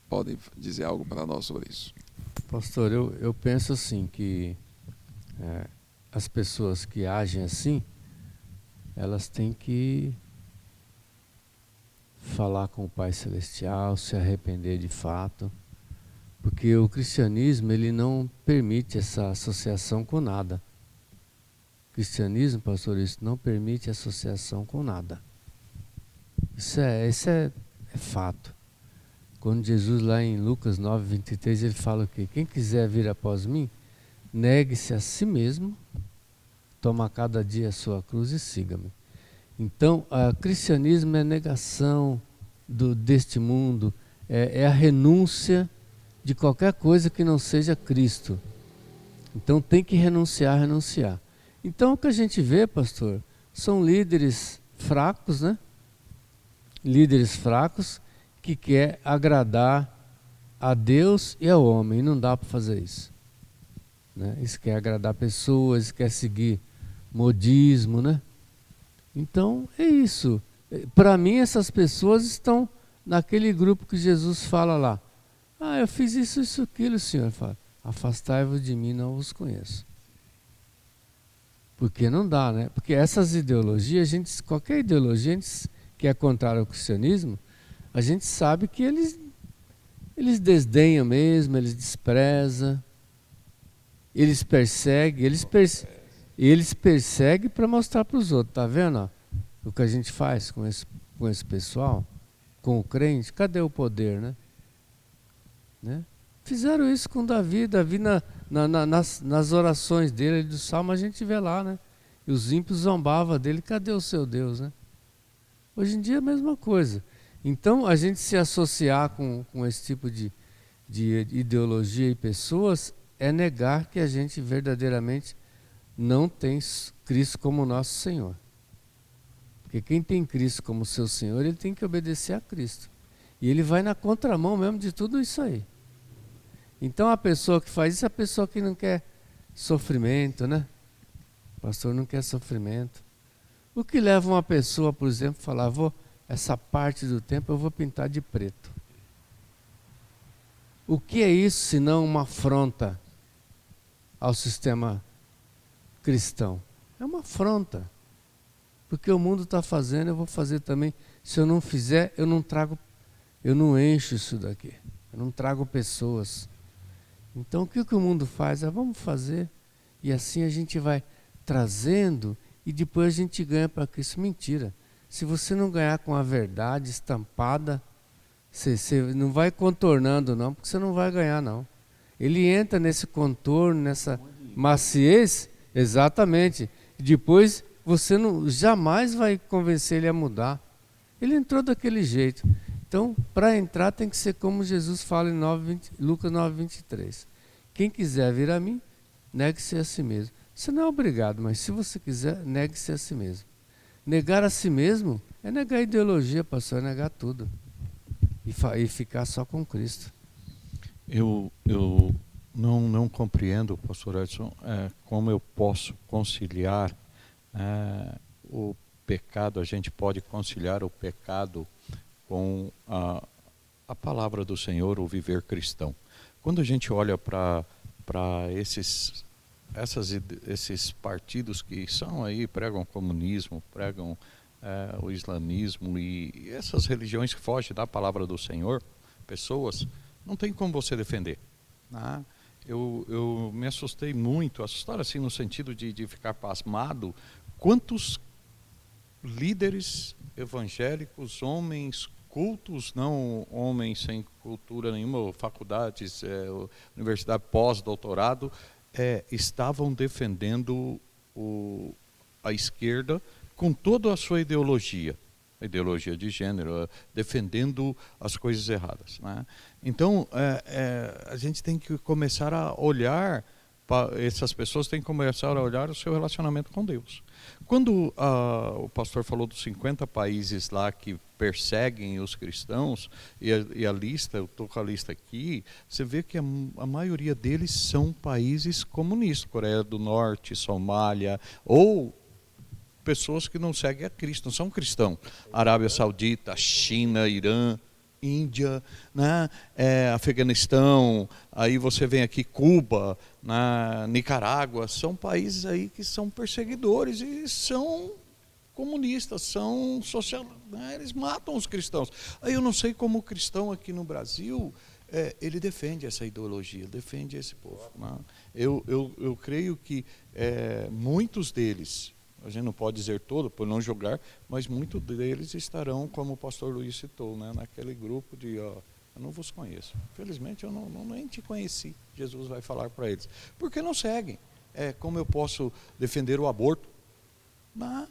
podem dizer algo para nós sobre isso? Pastor, eu penso assim, que as pessoas que agem assim, elas têm que falar com o Pai Celestial, se arrepender de fato, porque o cristianismo, ele não permite essa associação com nada. O cristianismo, pastor, isso não permite associação com nada. Isso é fato. Quando Jesus, lá em Lucas 9:23, ele fala o quê? Quem quiser vir após mim, negue-se a si mesmo, toma cada dia a sua cruz e siga-me. Então, o cristianismo é a negação deste mundo, é a renúncia de qualquer coisa que não seja Cristo. Então, tem que renunciar. Então, o que a gente vê, pastor, são líderes fracos, Líderes fracos, que quer agradar a Deus e ao homem, e não dá para fazer isso. Isso quer agradar pessoas, quer seguir modismo, Então, é isso. Para mim, essas pessoas estão naquele grupo que Jesus fala lá. Eu fiz isso, aquilo, o Senhor fala. afastai-vos de mim, não vos conheço. Porque não dá, né? Porque essas ideologias, qualquer ideologia que é contrária ao cristianismo, a gente sabe que eles desdenham mesmo, eles desprezam, eles perseguem, eles perseguem para mostrar para os outros, tá vendo? Ó, o que a gente faz com esse pessoal, com o crente, cadê o poder, né? Fizeram isso com Davi nas orações dele do Salmo, a gente vê lá, né? E os ímpios zombavam dele, cadê o seu Deus, né? Hoje em dia é a mesma coisa. Então, a gente se associar com esse tipo de ideologia e pessoas é negar que a gente verdadeiramente não tem Cristo como nosso Senhor. Porque quem tem Cristo como seu Senhor, ele tem que obedecer a Cristo. E ele vai na contramão mesmo de tudo isso aí. Então a pessoa que faz isso é a pessoa que não quer sofrimento, né? O pastor não quer sofrimento. O que leva uma pessoa, por exemplo, a falar, essa parte do tempo eu vou pintar de preto. O que é isso senão uma afronta ao sistema cristão? É uma afronta. Porque o mundo está fazendo, eu vou fazer também. Se eu não fizer, eu não encho isso daqui. Eu não trago pessoas. Então o que o mundo faz? Vamos fazer. E assim a gente vai trazendo e depois a gente ganha para Cristo. Mentira. Se você não ganhar com a verdade estampada, você não vai contornando não, porque você não vai ganhar não. Ele entra nesse contorno, nessa maciez, exatamente. Depois você jamais vai convencer ele a mudar. Ele entrou daquele jeito. Então, para entrar tem que ser como Jesus fala em Lucas 9:23. Quem quiser vir a mim, negue-se a si mesmo. Você não é obrigado, mas se você quiser, negue-se a si mesmo. Negar a si mesmo é negar a ideologia, pastor, é negar tudo. E ficar só com Cristo. Eu não compreendo, pastor Edson, como eu posso conciliar o pecado, a gente pode conciliar o pecado com a palavra do Senhor, o viver cristão. Quando a gente olha para esses partidos que são aí, pregam comunismo, pregam o islamismo e essas religiões que fogem da palavra do Senhor, pessoas, não tem como você defender. Né? Eu me assustei muito, assustado assim no sentido de ficar pasmado, quantos líderes evangélicos, homens cultos, não homens sem cultura nenhuma, faculdades, universidade, pós-doutorado, estavam defendendo a esquerda com toda a sua ideologia, a ideologia de gênero, defendendo as coisas erradas. Né? Então, a gente tem que começar a olhar, essas pessoas têm que começar a olhar o seu relacionamento com Deus. Quando o pastor falou dos 50 países lá que perseguem os cristãos, e a lista, eu estou com a lista aqui, você vê que a maioria deles são países comunistas, Coreia do Norte, Somália, ou pessoas que não seguem a Cristo, não são cristãos. Arábia Saudita, China, Irã, Índia, né? Afeganistão, aí você vem aqui Cuba, Nicarágua, são países aí que são perseguidores e são comunistas, são socialistas, né? Eles matam os cristãos. Aí eu não sei como o cristão aqui no Brasil, ele defende essa ideologia, defende esse povo. Né? Eu creio que muitos deles, a gente não pode dizer todo, por não julgar, mas muitos deles estarão, como o pastor Luiz citou, né, naquele grupo de, eu não vos conheço. Felizmente eu nem te conheci, Jesus vai falar para eles. Porque não seguem. Como eu posso defender o aborto? Não.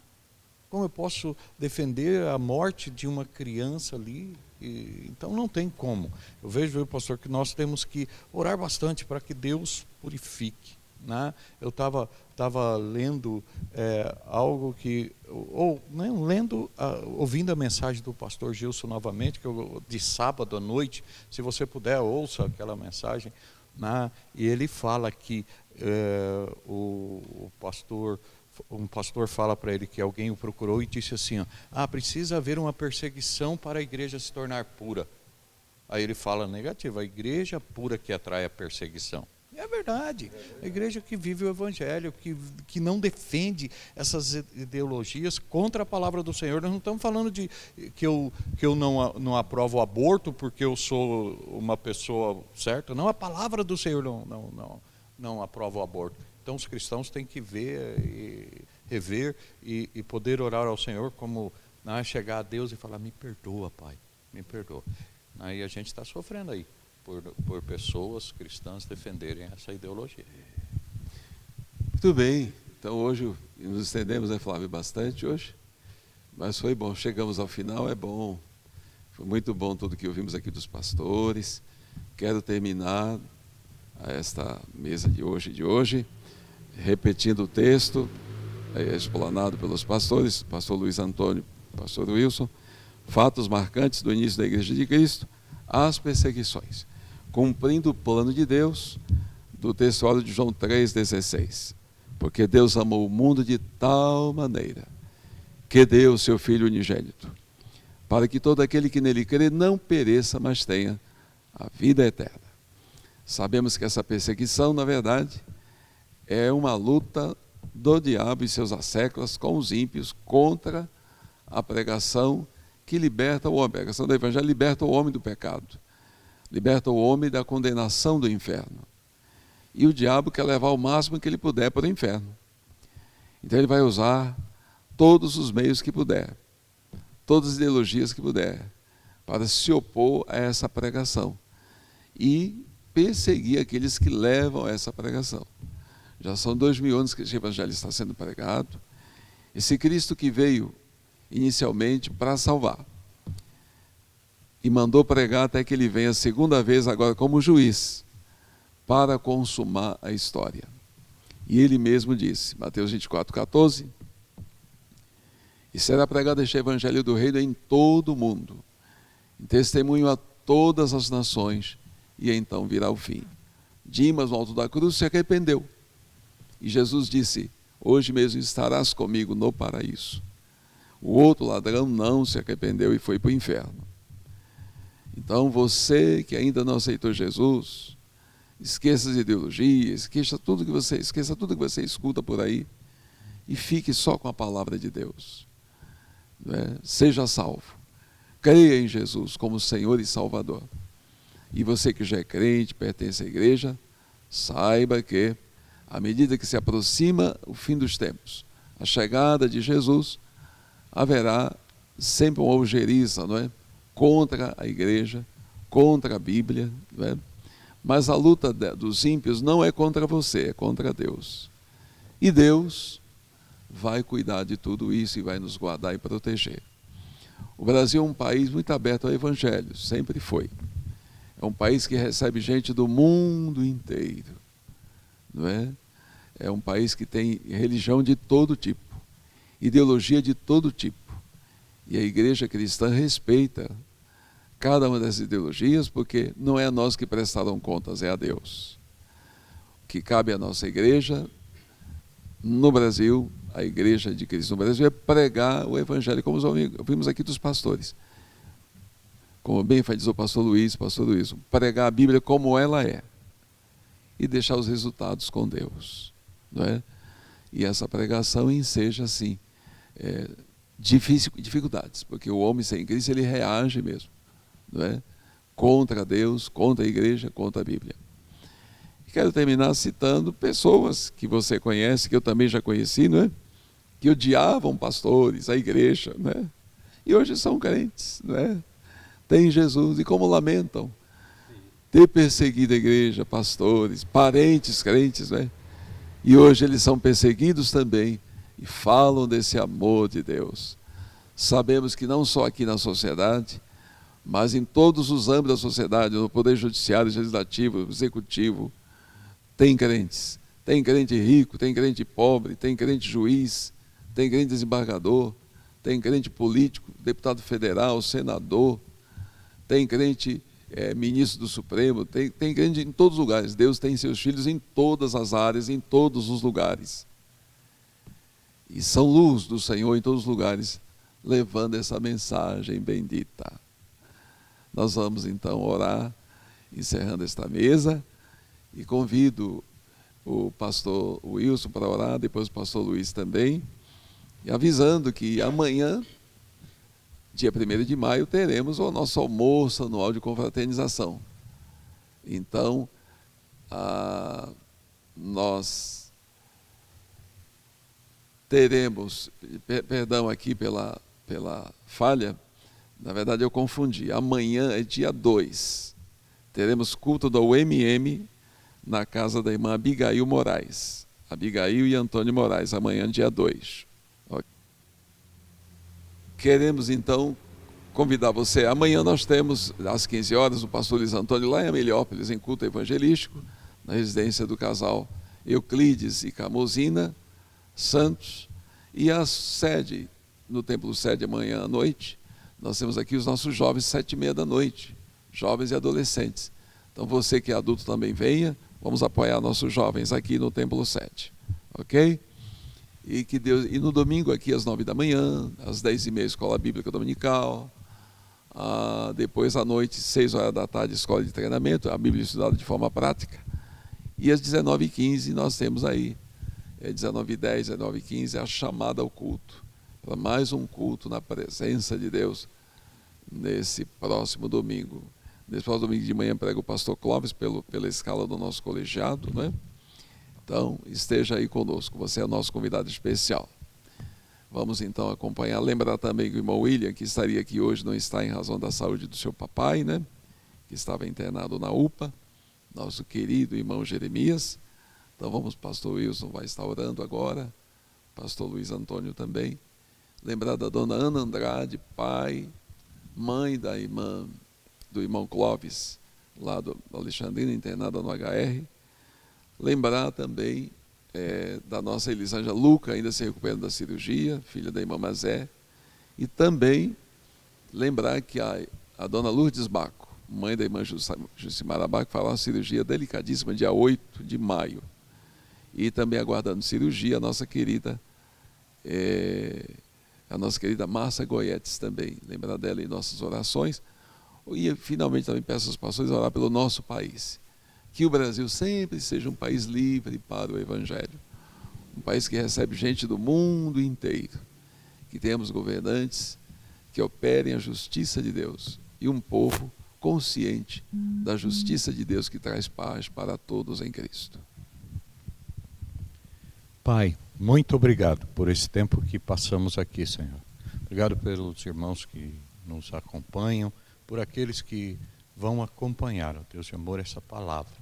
Como eu posso defender a morte de uma criança ali? Então não tem como. Eu vejo, pastor, que nós temos que orar bastante para que Deus purifique. Né? Eu estava lendo algo que, ouvindo a mensagem do pastor Gilson novamente, de sábado à noite, se você puder, ouça aquela mensagem, né? E ele fala que um pastor fala para ele que alguém o procurou e disse assim, precisa haver uma perseguição para a igreja se tornar pura. Aí ele fala negativo, a igreja pura que atrai a perseguição. É verdade. A igreja que vive o evangelho, que não defende essas ideologias contra a palavra do Senhor. Nós não estamos falando de que eu não aprovo o aborto porque eu sou uma pessoa certa. Não, a palavra do Senhor não aprova o aborto. Então os cristãos têm que ver e rever e poder orar ao Senhor como chegar a Deus e falar: me perdoa, Pai, me perdoa. Aí a gente está sofrendo aí por pessoas cristãs defenderem essa ideologia. Muito bem, então hoje nos estendemos, né, Flávio, bastante hoje, mas foi bom, chegamos ao final, é bom, foi muito bom tudo que ouvimos aqui dos pastores. Quero terminar esta mesa de hoje, repetindo o texto explanado pelos pastores, pastor Luiz Antônio, pastor Wilson: fatos marcantes do início da Igreja de Cristo, as perseguições, cumprindo o plano de Deus, do texto de João 3,16. Porque Deus amou o mundo de tal maneira que deu o seu Filho unigênito, para que todo aquele que nele crê não pereça, mas tenha a vida eterna. Sabemos que essa perseguição, na verdade, é uma luta do diabo e seus asséculos com os ímpios contra a pregação que liberta o homem. A pregação do Evangelho liberta o homem do pecado, liberta o homem da condenação do inferno. E o diabo quer levar o máximo que ele puder para o inferno. Então ele vai usar todos os meios que puder, todas as ideologias que puder, para se opor a essa pregação e perseguir aqueles que levam essa pregação. Já são 2000 anos que esse Evangelho está sendo pregado. Esse Cristo que veio inicialmente para salvar e mandou pregar até que ele venha a segunda vez agora como juiz para consumar a história. E ele mesmo disse, Mateus 24:14: e será pregado este Evangelho do Reino em todo o mundo, em testemunho a todas as nações, e então virá o fim. Dimas, no alto da cruz, se arrependeu. E Jesus disse: hoje mesmo estarás comigo no paraíso. O outro ladrão não se arrependeu e foi para o inferno. Então você que ainda não aceitou Jesus, esqueça as ideologias, esqueça tudo que você escuta por aí e fique só com a palavra de Deus. Não é? Seja salvo. Creia em Jesus como Senhor e Salvador. E você que já é crente, pertence à igreja, saiba que à medida que se aproxima o fim dos tempos, a chegada de Jesus, haverá sempre uma algeriza, não é? Contra a igreja, contra a Bíblia, não é? Mas a luta dos ímpios não é contra você, é contra Deus. E Deus vai cuidar de tudo isso e vai nos guardar e proteger. O Brasil é um país muito aberto ao Evangelho, sempre foi. É um país que recebe gente do mundo inteiro, não é? É um país que tem religião de todo tipo, ideologia de todo tipo. E a igreja cristã respeita cada uma dessas ideologias, porque não é a nós que prestarão contas, é a Deus. O que cabe à nossa igreja no Brasil, a igreja de Cristo no Brasil, é pregar o Evangelho, como ouvimos aqui dos pastores. Como bem enfatizou o pastor Luiz, pregar a Bíblia como ela é e deixar os resultados com Deus, não é? E essa pregação enseja assim dificuldades, porque o homem sem Cristo ele reage mesmo, não é? Contra Deus, contra a igreja, contra a Bíblia. E quero terminar citando pessoas que você conhece, que eu também já conheci, não é? Que odiavam pastores, a igreja, não é? E hoje são crentes, não é? Tem Jesus, e como lamentam ter perseguido a igreja, pastores, parentes crentes, né? E hoje eles são perseguidos também e falam desse amor de Deus. Sabemos que não só aqui na sociedade, mas em todos os âmbitos da sociedade, no poder judiciário, legislativo, executivo, tem crentes. Tem crente rico, tem crente pobre, tem crente juiz, tem crente desembargador, tem crente político, deputado federal, senador, tem crente ministro do Supremo, tem crente em todos os lugares. Deus tem seus filhos em todas as áreas, em todos os lugares. E são luz do Senhor em todos os lugares, levando essa mensagem bendita. Nós vamos então orar, encerrando esta mesa, E convido o pastor Wilson para orar, depois o pastor Luiz também, e avisando que amanhã, dia 1º de maio, teremos o nosso almoço anual de confraternização. Então, nós teremos, perdão aqui pela falha, na verdade eu confundi, amanhã é dia 2, teremos culto da UMM na casa da irmã Abigail Moraes, Abigail e Antônio Moraes, amanhã dia 2. Queremos então convidar você, amanhã nós temos às 15 horas o pastor Luiz Antônio lá em Ameliópolis, em culto evangelístico, na residência do casal Euclides e Camosina Santos, e a sede, no templo sede amanhã à noite, nós temos aqui os nossos jovens 7h30 da noite, jovens e adolescentes. Então você que é adulto também venha, vamos apoiar nossos jovens aqui no templo 7, ok? E que Deus, e no domingo aqui às 9 da manhã, às 10h30 escola bíblica dominical, depois à noite 6 horas da tarde escola de treinamento, a Bíblia estudada de forma prática, e às 19h15 nós temos aí 19h10, 19h15, a chamada ao culto, para mais um culto na presença de Deus, nesse próximo domingo. Nesse próximo domingo de manhã prega o pastor Clóvis pela escala do nosso colegiado, né? Então, esteja aí conosco, você é o nosso convidado especial. Vamos então acompanhar, lembrar também que o irmão William, que estaria aqui hoje, não está em razão da saúde do seu papai, né? Que estava internado na UPA, nosso querido irmão Jeremias. Então vamos, pastor Wilson vai estar orando agora, pastor Luiz Antônio também. Lembrar da dona Ana Andrade, pai, mãe do irmão Clóvis, lá do Alexandrina, internada no HR. Lembrar também da nossa Elisângela Luca, ainda se recuperando da cirurgia, filha da irmã Mazé. E também lembrar que a dona Lourdes Baco, mãe da irmã Jucimara Baco, fará uma cirurgia delicadíssima dia 8 de maio. E também aguardando cirurgia a nossa querida Márcia Goyetes também, lembrar dela em nossas orações. E finalmente também peço aos pastores a orar pelo nosso país, que o Brasil sempre seja um país livre para o Evangelho, um país que recebe gente do mundo inteiro, que tenhamos governantes que operem a justiça de Deus e um povo consciente da justiça de Deus que traz paz para todos em Cristo. Pai, muito obrigado por esse tempo que passamos aqui, Senhor. Obrigado pelos irmãos que nos acompanham, por aqueles que vão acompanhar, ó Deus de amor, essa palavra.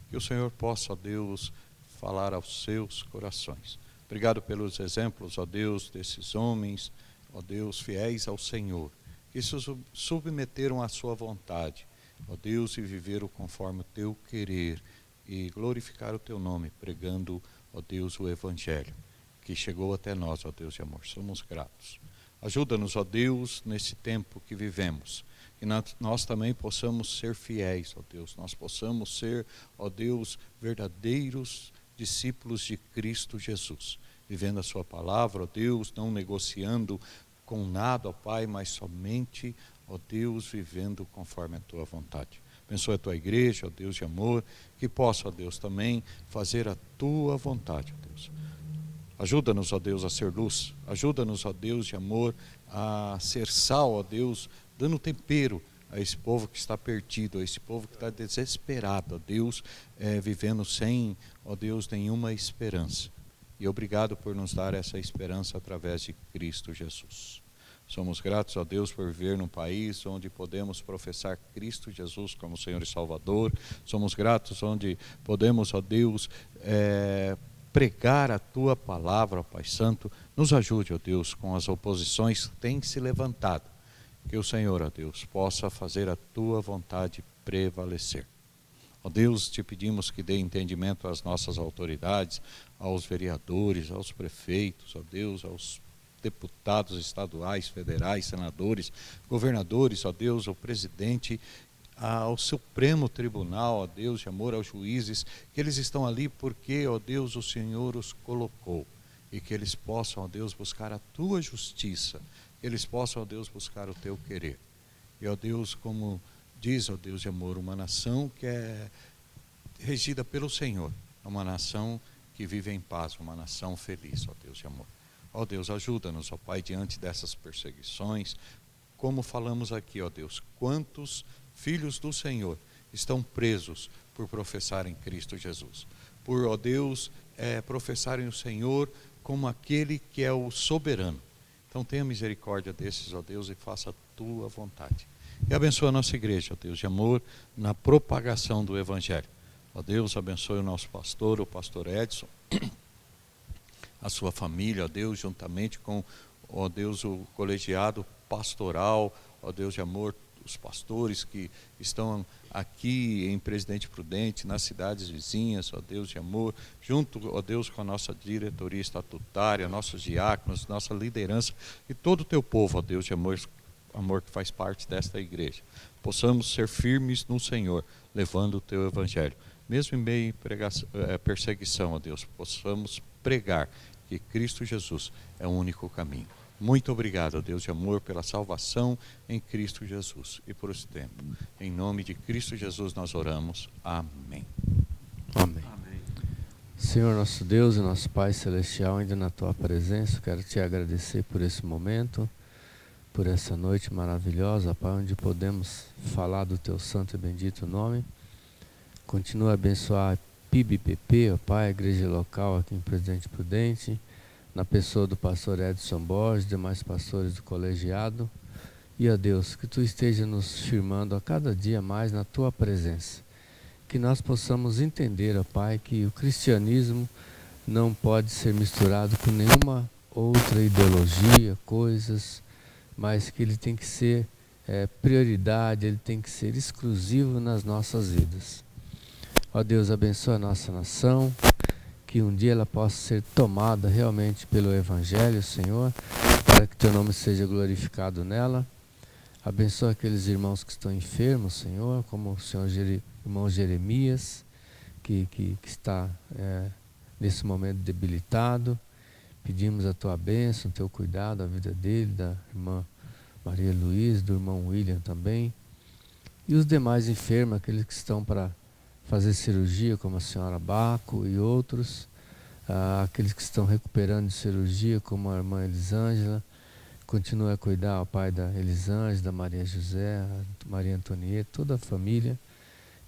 Que o Senhor possa, ó Deus, falar aos seus corações. Obrigado pelos exemplos, ó Deus, desses homens, ó Deus, fiéis ao Senhor, que se submeteram à sua vontade, ó Deus, e viveram conforme o teu querer e glorificar o teu nome, pregando, ó Deus, o Evangelho, que chegou até nós, ó Deus de amor. Somos gratos. Ajuda-nos, ó Deus, nesse tempo que vivemos, que nós também possamos ser fiéis, ó Deus, nós possamos ser, ó Deus, verdadeiros discípulos de Cristo Jesus, vivendo a sua palavra, ó Deus, não negociando com nada, ó Pai, mas somente, ó Deus, vivendo conforme a tua vontade. Abençoa a tua igreja, ó Deus de amor, que possa, ó Deus, também fazer a tua vontade, ó Deus. Ajuda-nos, ó Deus, a ser luz. Ajuda-nos, ó Deus de amor, a ser sal, ó Deus, dando tempero a esse povo que está perdido, a esse povo que está desesperado, ó Deus, vivendo sem, ó Deus, nenhuma esperança. E obrigado por nos dar essa esperança através de Cristo Jesus. Somos gratos a Deus por viver num país onde podemos professar Cristo Jesus como Senhor e Salvador. Somos gratos onde podemos, ó Deus, pregar a tua palavra, ó Pai Santo. Nos ajude, ó Deus, com as oposições que têm se levantado. Que o Senhor, ó Deus, possa fazer a tua vontade prevalecer. Ó Deus, te pedimos que dê entendimento às nossas autoridades, aos vereadores, aos prefeitos, ó Deus, aos deputados estaduais, federais, senadores, governadores, ó Deus, ao presidente, ao Supremo Tribunal, ó Deus de amor, aos juízes, que eles estão ali porque, ó Deus, o Senhor os colocou, e que eles possam, ó Deus, buscar a tua justiça, que eles possam, ó Deus, buscar o teu querer. E, ó Deus, como diz, ó Deus de amor, uma nação que é regida pelo Senhor, é uma nação que vive em paz, uma nação feliz, ó Deus de amor. Ó Deus, ajuda-nos, ó Pai, diante dessas perseguições, como falamos aqui, ó Deus, quantos filhos do Senhor estão presos por professarem Cristo Jesus, por, ó Deus, professarem o Senhor como aquele que é o soberano. Então tenha misericórdia desses, ó Deus, e faça a tua vontade. E abençoa a nossa igreja, ó Deus de amor, na propagação do Evangelho. Ó Deus, abençoe o nosso pastor, o pastor Edson, a sua família, ó Deus, juntamente com, ó Deus, o colegiado pastoral, ó Deus de amor, os pastores que estão aqui em Presidente Prudente, nas cidades vizinhas, ó Deus de amor, junto, ó Deus, com a nossa diretoria estatutária, nossos diáconos, nossa liderança e todo o teu povo, ó Deus de amor, que faz parte desta igreja. Possamos ser firmes no Senhor, levando o teu evangelho. Mesmo em meio a perseguição, ó Deus, possamos pregar que Cristo Jesus é o único caminho. Muito obrigado, ó Deus de amor, pela salvação em Cristo Jesus e por esse tempo. Em nome de Cristo Jesus nós oramos. Amém. Amém. Senhor nosso Deus e nosso Pai Celestial, ainda na Tua presença, quero Te agradecer por esse momento, por essa noite maravilhosa, Pai, onde podemos falar do Teu santo e bendito nome. Continua a abençoar a PIB-PP, ó Pai, a igreja local aqui em Presidente Prudente, na pessoa do pastor Edson Borges, demais pastores do colegiado. E, ó Deus, que Tu esteja nos firmando a cada dia mais na Tua presença. Que nós possamos entender, ó Pai, que o cristianismo não pode ser misturado com nenhuma outra ideologia, coisas, mas que ele tem que ser prioridade, ele tem que ser exclusivo nas nossas vidas. Ó Deus, abençoa a nossa nação, que um dia ela possa ser tomada realmente pelo Evangelho, Senhor, para que Teu nome seja glorificado nela. Abençoa aqueles irmãos que estão enfermos, Senhor, como o Senhor irmão Jeremias, que está nesse momento debilitado. Pedimos a Tua bênção, o Teu cuidado, a vida dele, da irmã Maria Luísa, do irmão William também. E os demais enfermos, aqueles que estão para fazer cirurgia, como a senhora Baco e outros, aqueles que estão recuperando de cirurgia, como a irmã Elisângela. Continua a cuidar, ó Pai, da Elisângela, da Maria José, Maria Antonieta, toda a família,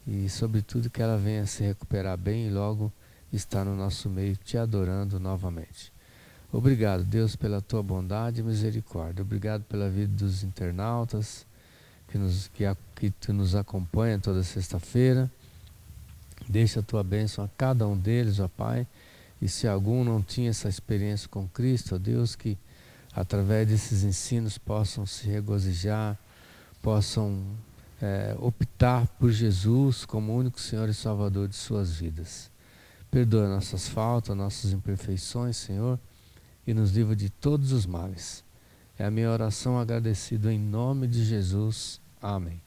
e sobretudo que ela venha se recuperar bem e logo estar no nosso meio, Te adorando novamente. Obrigado, Deus, pela Tua bondade e misericórdia. Obrigado pela vida dos internautas que Tu nos acompanha toda sexta-feira. Deixa a Tua bênção a cada um deles, ó Pai. E se algum não tinha essa experiência com Cristo, ó Deus, que através desses ensinos possam se regozijar, possam optar por Jesus como o único Senhor e Salvador de suas vidas. Perdoa nossas faltas, nossas imperfeições, Senhor, e nos livra de todos os males. É a minha oração agradecido em nome de Jesus. Amém.